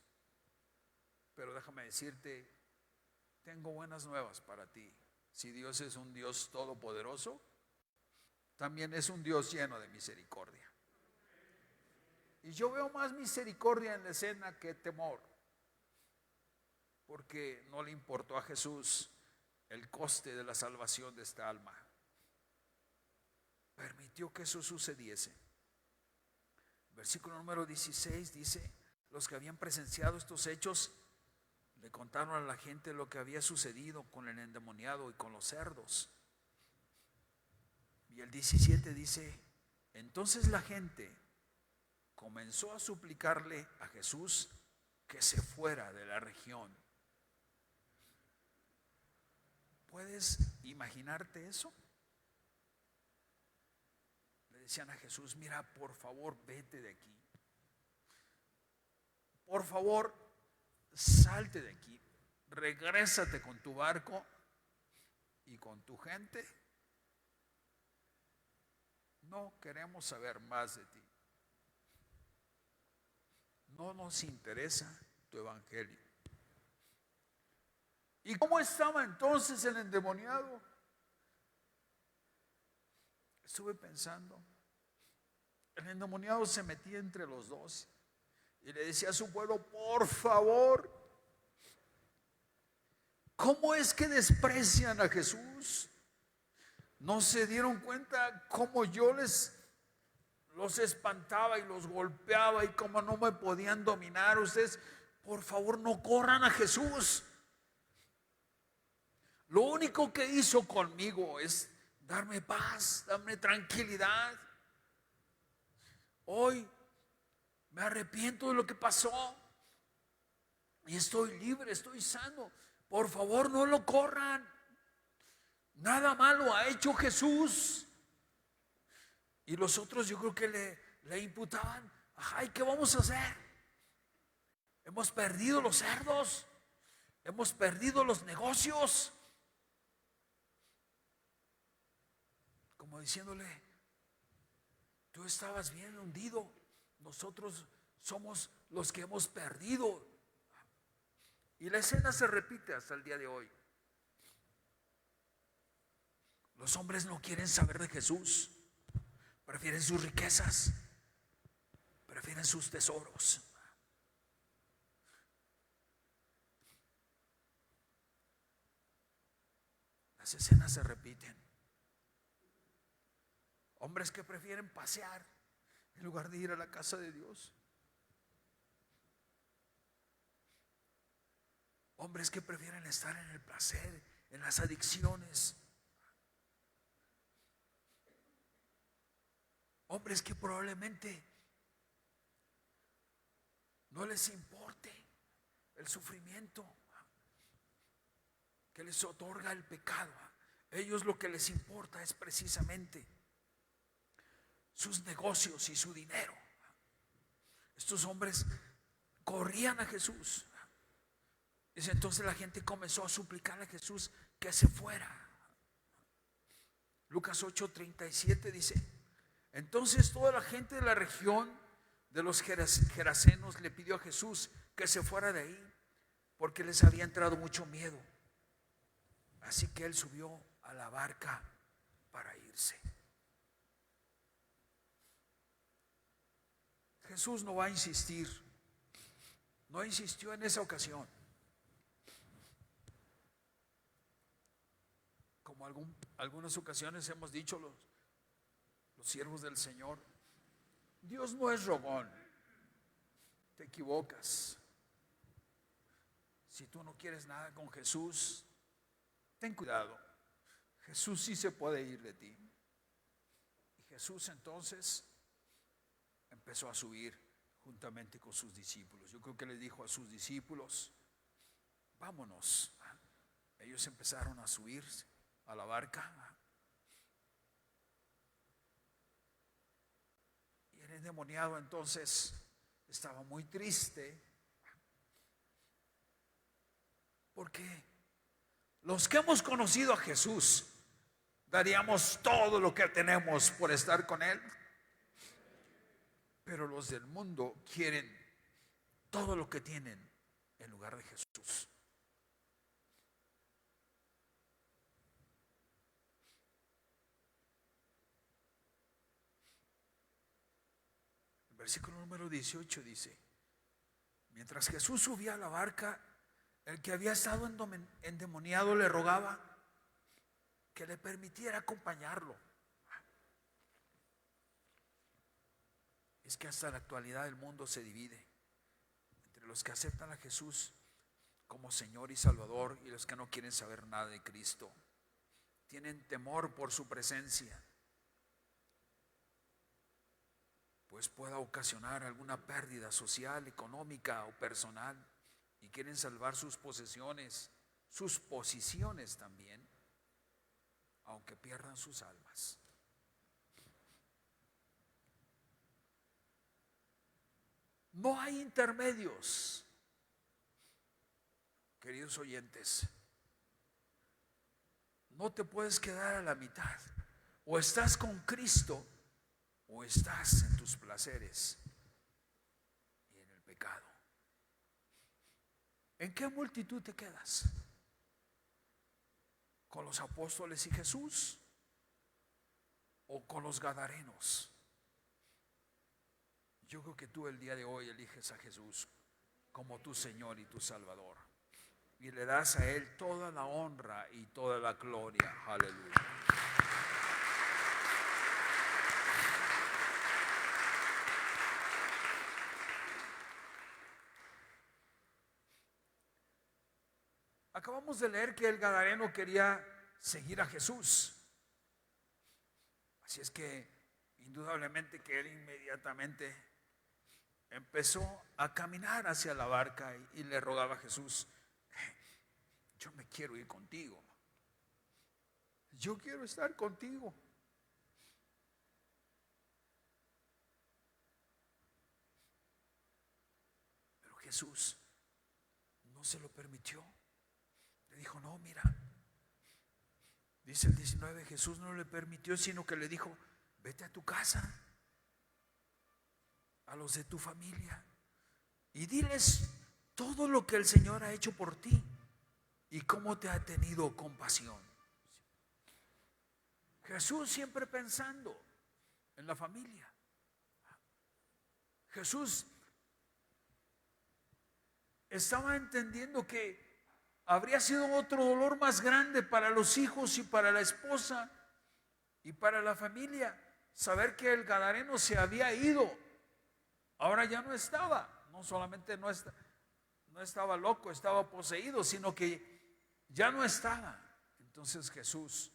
pero déjame decirte, tengo buenas nuevas para ti. Si Dios es un Dios todopoderoso, también es un Dios lleno de misericordia. Y yo veo más misericordia en la escena que temor, porque no le importó a Jesús el coste de la salvación de esta alma. Permitió que eso sucediese. Versículo número 16 dice: los que habían presenciado estos hechos le contaron a la gente lo que había sucedido con el endemoniado y con los cerdos. Y el 17 dice: entonces la gente comenzó a suplicarle a Jesús que se fuera de la región. ¿Puedes imaginarte eso? Le decían a Jesús: mira, por favor, vete de aquí. Por favor, salte de aquí. Regrésate con tu barco y con tu gente. No queremos saber más de ti. No nos interesa tu evangelio. ¿Y cómo estaba entonces el endemoniado? Estuve pensando. El endemoniado se metía entre los dos y le decía a su pueblo: por favor, ¿cómo es que desprecian a Jesús? ¿No se dieron cuenta cómo yo los espantaba y los golpeaba y cómo no me podían dominar? Ustedes, por favor, no corran a Jesús. Lo único que hizo conmigo es darme paz, darme tranquilidad. Hoy me arrepiento de lo que pasó y estoy libre, estoy sano. Por favor, no lo corran. Nada malo ha hecho Jesús. Y los otros, yo creo que le imputaban: ay, ¿qué vamos a hacer? Hemos perdido los cerdos, hemos perdido los negocios. Como diciéndole: tú estabas bien hundido, nosotros somos los que hemos perdido. Y la escena se repite hasta el día de hoy. Los hombres no quieren saber de Jesús, prefieren sus riquezas, prefieren sus tesoros. Las escenas se repiten. Hombres que prefieren pasear en lugar de ir a la casa de Dios. Hombres que prefieren estar en el placer, en las adicciones. Hombres que probablemente no les importe el sufrimiento que les otorga el pecado. Ellos lo que les importa es precisamente sus negocios y su dinero. Estos hombres corrían a Jesús. Entonces la gente comenzó a suplicarle a Jesús que se fuera. Lucas 8:37 dice: entonces toda la gente de la región de los Gerasenos le pidió a Jesús que se fuera de ahí, porque les había entrado mucho miedo. Así que él subió a la barca para irse. Jesús no va a insistir. No insistió en esa ocasión. Como algunas ocasiones hemos dicho los siervos del Señor: Dios no es rogón. Te equivocas. Si tú no quieres nada con Jesús, ten cuidado. Jesús sí se puede ir de ti. Y Jesús entonces empezó a subir juntamente con sus discípulos. Yo creo que les dijo a sus discípulos: vámonos. Ellos empezaron a subir a la barca. Y el endemoniado entonces estaba muy triste, porque los que hemos conocido a Jesús daríamos todo lo que tenemos por estar con Él, pero los del mundo quieren todo lo que tienen en lugar de Jesús. El versículo número 18 dice: mientras Jesús subía a la barca, el que había estado endemoniado le rogaba que le permitiera acompañarlo. Es que hasta la actualidad el mundo se divide entre los que aceptan a Jesús como Señor y Salvador y los que no quieren saber nada de Cristo. Tienen temor por su presencia, pues pueda ocasionar alguna pérdida social, económica o personal, y quieren salvar sus posesiones, sus posiciones también, aunque pierdan sus almas. No hay intermedios, queridos oyentes. No te puedes quedar a la mitad. O estás con Cristo o estás en tus placeres y en el pecado. ¿En qué multitud te quedas? ¿Con los apóstoles y Jesús o con los gadarenos? Yo creo que tú el día de hoy eliges a Jesús como tu Señor y tu Salvador, y le das a Él toda la honra y toda la gloria. Aleluya. Acabamos de leer que el gadareno quería seguir a Jesús. Así es que indudablemente que él inmediatamente empezó a caminar hacia la barca y le rogaba a Jesús: yo me quiero ir contigo, yo quiero estar contigo. Pero Jesús no se lo permitió. Le dijo: no, mira. Dice el 19, Jesús no le permitió, sino que le dijo: vete a tu casa, a los de tu familia, y diles todo lo que el Señor ha hecho por ti y cómo te ha tenido compasión. Jesús siempre pensando en la familia. Jesús estaba entendiendo que habría sido otro dolor más grande para los hijos y para la esposa y para la familia saber que el gadareno se había ido. Ahora ya no estaba, no solamente no estaba loco, estaba poseído, sino que ya no estaba. Entonces Jesús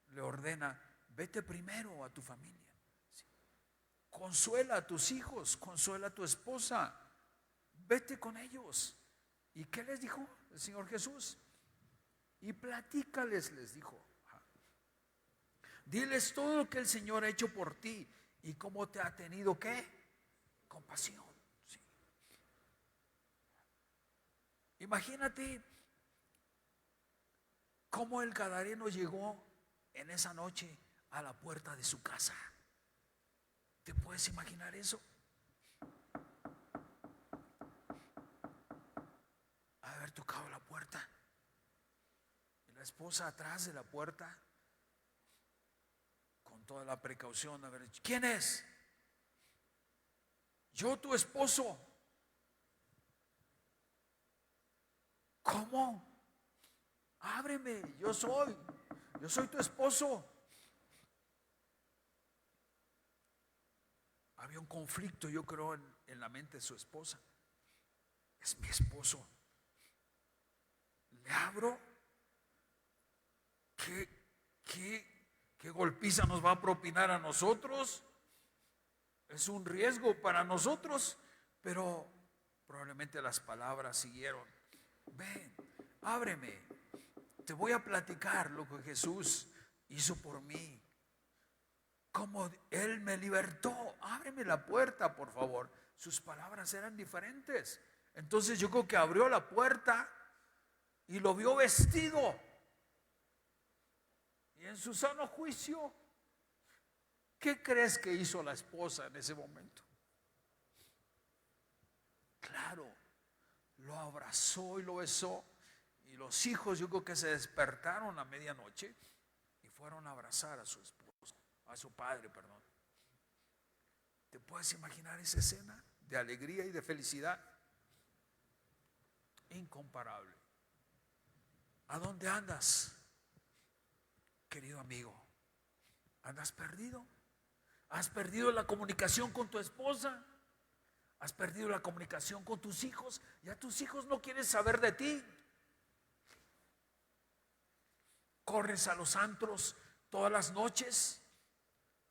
le ordena: vete primero a tu familia, consuela a tus hijos, consuela a tu esposa, vete con ellos. ¿Y qué les dijo el Señor Jesús? Y platícales, les dijo. Diles todo lo que el Señor ha hecho por ti y cómo te ha tenido, ¿qué? Compasión. Sí. Imagínate cómo el gadareno llegó en esa noche a la puerta de su casa. ¿Te puedes imaginar eso? Haber tocado la puerta y la esposa atrás de la puerta, con toda la precaución de haber dicho: ¿quién es? Yo, tu esposo. ¿Cómo? Ábreme, yo soy tu esposo. Había un conflicto, yo creo, en la mente de su esposa. Es mi esposo. ¿Le abro? ¿Qué golpiza nos va a propinar a nosotros? es un riesgo para nosotros, pero probablemente las palabras siguieron. Ven, ábreme, te voy a platicar lo que Jesús hizo por mí, cómo Él me libertó. Ábreme la puerta, por favor. Sus palabras eran diferentes. Entonces yo creo que abrió la puerta y lo vio vestido y en su sano juicio. ¿Qué crees que hizo la esposa en ese momento? Claro, lo abrazó y lo besó. Y los hijos yo creo que se despertaron a medianoche y fueron a abrazar a su esposo, a su padre, perdón. ¿Te puedes imaginar esa escena de alegría y de felicidad? Incomparable. ¿A dónde andas, querido amigo? ¿Andas perdido? ¿Has perdido la comunicación con tu esposa? ¿Has perdido la comunicación con tus hijos? Ya tus hijos no quieren saber de ti. Corres a los antros todas las noches.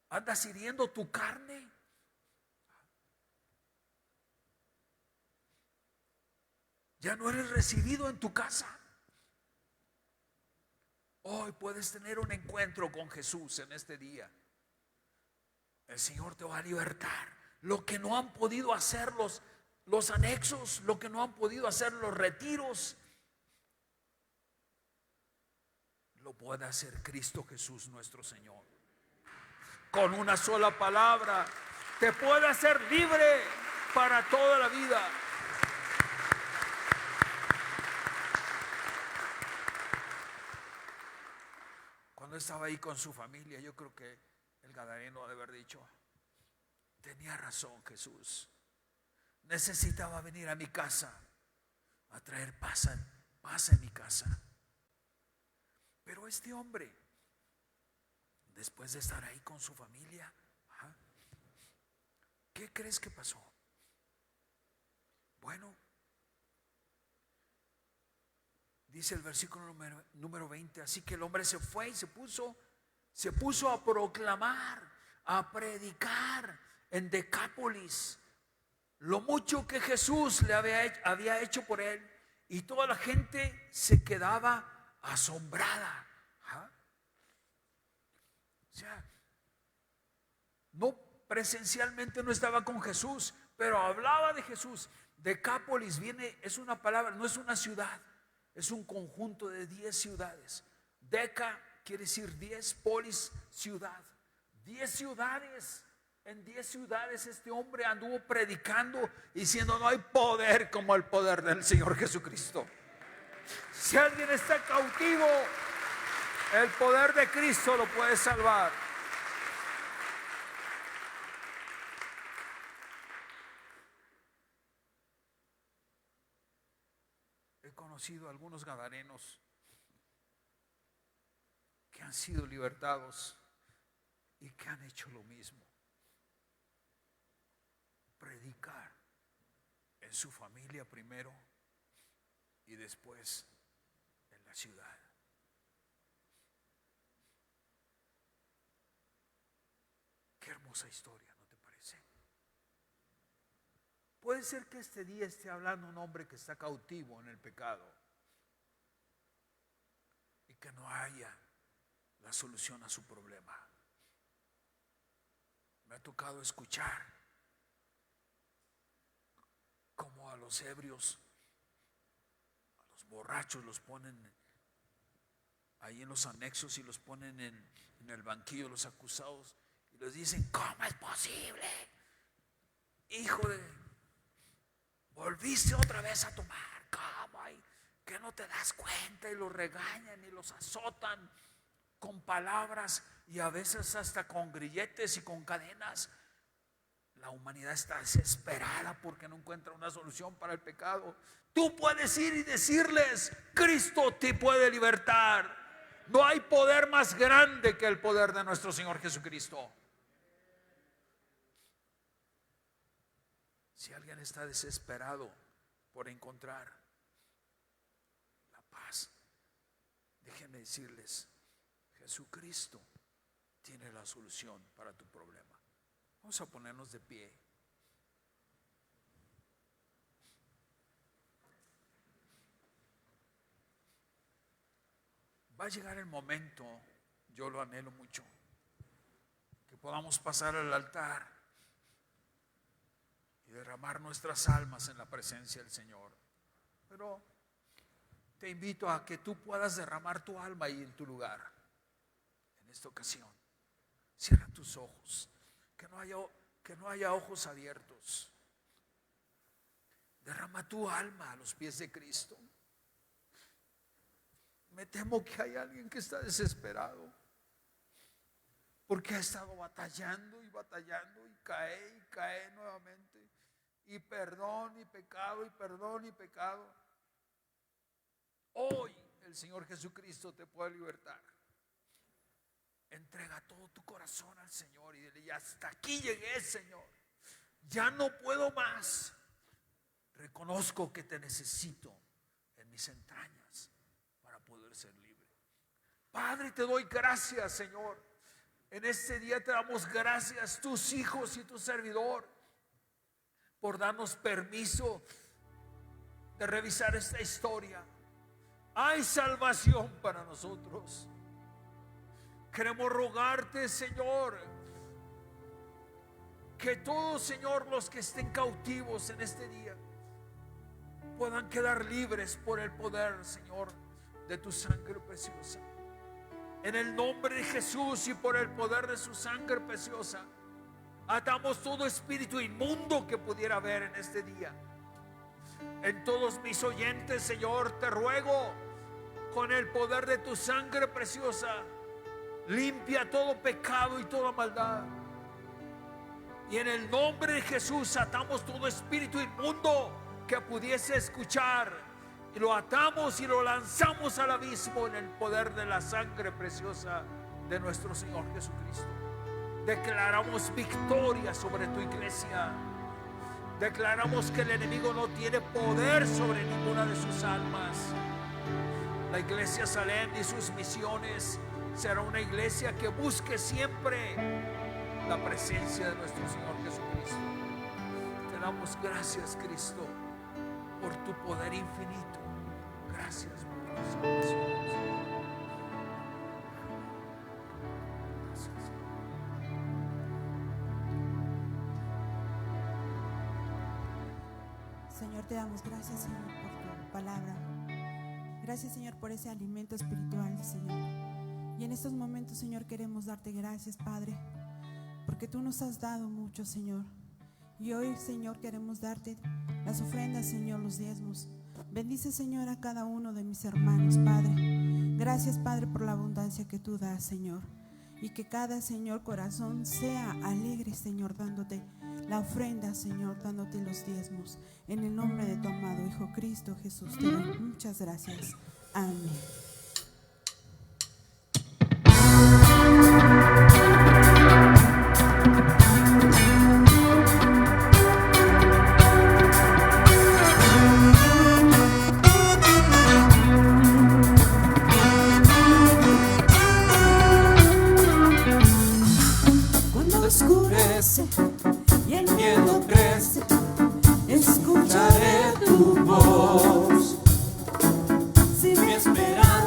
Andas hiriendo tu carne. Ya no eres recibido en tu casa. Hoy puedes tener un encuentro con Jesús en este día. El Señor te va a libertar. Lo que no han podido hacer los anexos, lo que no han podido hacer los retiros, lo puede hacer Cristo Jesús nuestro Señor. Con una sola palabra te puede hacer libre para toda la vida. Cuando estaba ahí con su familia, yo creo que el gadareno ha de haber dicho: tenía razón Jesús, necesitaba venir a mi casa a traer paz en mi casa. Pero este hombre, después de estar ahí con su familia, ¿qué crees que pasó? Bueno, dice el versículo número 20, así que el hombre se fue y se puso a proclamar, a predicar en Decápolis lo mucho que Jesús le había hecho por él, y toda la gente se quedaba asombrada. O sea, no presencialmente no estaba con Jesús, pero hablaba de Jesús. Decápolis es una palabra, no es una ciudad, es un conjunto de 10 ciudades. Deca quiere decir 10, polis, ciudad. 10 ciudades. En 10 ciudades este hombre anduvo predicando, diciendo: no hay poder como el poder del Señor Jesucristo. Si alguien está cautivo, el poder de Cristo lo puede salvar. He conocido a algunos gadarenos que han sido libertados y que han hecho lo mismo. Predicar en su familia primero y después en la ciudad. Qué hermosa historia, ¿no te parece? Puede ser que este día esté hablando un hombre que está cautivo en el pecado y que no haya la solución a su problema. Me ha tocado escuchar como a los ebrios, a los borrachos los ponen ahí en los anexos y los ponen en el banquillo los acusados y les dicen: ¿cómo es posible? Hijo de, volviste otra vez a tomar. ¿Cómo? ¿Que no te das cuenta? Y los regañan y los azotan con palabras y a veces hasta con grilletes y con cadenas. La humanidad está desesperada porque no encuentra una solución para el pecado. Tú puedes ir y decirles: Cristo te puede libertar. No hay poder más grande que el poder de nuestro Señor Jesucristo. Si alguien está desesperado por encontrar la paz, déjenme decirles: Jesucristo tiene la solución para tu problema. Vamos a ponernos de pie. Va a llegar el momento, yo lo anhelo mucho, que podamos pasar al altar y derramar nuestras almas en la presencia del Señor. Pero te invito a que tú puedas derramar tu alma ahí en tu lugar. En esta ocasión, cierra tus ojos, que no haya ojos abiertos. Derrama tu alma a los pies de Cristo. Me temo que hay alguien que está desesperado porque ha estado batallando y batallando y cae nuevamente, y perdón y pecado y perdón y pecado. Hoy el Señor Jesucristo te puede libertar. Entrega todo tu corazón al Señor y dile: ya hasta aquí llegué, Señor, ya no puedo más. Reconozco que te necesito en mis entrañas para poder ser libre. Padre, te doy gracias, Señor. En este día te damos gracias, tus hijos y tu servidor, por darnos permiso de revisar esta historia. Hay salvación para nosotros. Queremos rogarte, Señor, que todos, Señor, los que estén cautivos en este día puedan quedar libres por el poder, Señor, de tu sangre preciosa. En el nombre de Jesús y por el poder de su sangre preciosa, atamos todo espíritu inmundo que pudiera haber en este día. En todos mis oyentes, Señor, te ruego, con el poder de tu sangre preciosa, limpia todo pecado y toda maldad. Y en el nombre de Jesús atamos todo espíritu inmundo que pudiese escuchar, y lo atamos y lo lanzamos al abismo en el poder de la sangre preciosa de nuestro Señor Jesucristo. Declaramos victoria sobre tu iglesia. Declaramos que el enemigo no tiene poder sobre ninguna de sus almas. La iglesia Salem y sus misiones será una iglesia que busque siempre la presencia de nuestro Señor Jesucristo. Te damos gracias, Cristo, por tu poder infinito. Gracias por tu salvación. Señor, te damos gracias, Señor, por tu palabra. Gracias, Señor, por ese alimento espiritual, Señor. Y en estos momentos, Señor, queremos darte gracias, Padre, porque tú nos has dado mucho, Señor. Y hoy, Señor, queremos darte las ofrendas, Señor, los diezmos. Bendice, Señor, a cada uno de mis hermanos, Padre. Gracias, Padre, por la abundancia que tú das, Señor. Y que cada, Señor, corazón sea alegre, Señor, dándote la ofrenda, Señor, dándote los diezmos. En el nombre de tu amado Hijo Cristo Jesús, te doy muchas gracias. Amén. Cuando oscurece y el miedo crece, escucharé tu voz. Si mi esperanza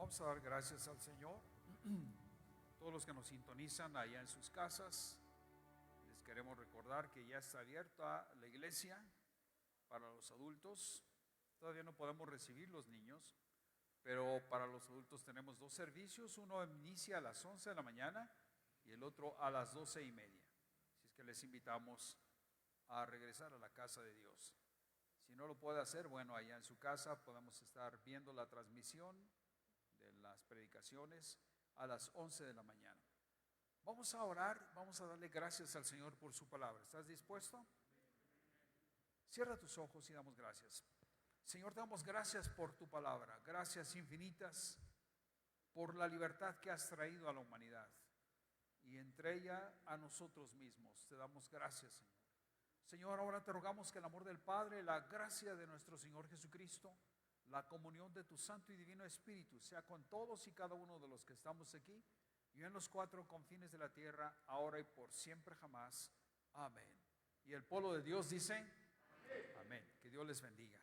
Vamos a dar gracias al Señor. Todos los que nos sintonizan allá en sus casas, les queremos recordar que ya está abierta la iglesia para los adultos. Todavía no podemos recibir los niños, pero para los adultos tenemos 2 servicios. Uno inicia a las 11 de la mañana y el otro a las 12:30. Así es que les invitamos a regresar a la casa de Dios. Si no lo puede hacer, bueno, allá en su casa podemos estar viendo la transmisión de las predicaciones a las 11 de la mañana. Vamos a orar, vamos a darle gracias al Señor por su palabra. ¿Estás dispuesto? Cierra tus ojos y damos gracias. Señor, damos gracias por tu palabra, gracias infinitas por la libertad que has traído a la humanidad y entre ella a nosotros mismos. Te damos gracias, Señor. Señor, ahora te rogamos que el amor del Padre, la gracia de nuestro Señor Jesucristo, la comunión de tu Santo y Divino Espíritu sea con todos y cada uno de los que estamos aquí y en los 4 confines de la tierra, ahora y por siempre jamás. Amén. Y el pueblo de Dios dice, amén. Que Dios les bendiga.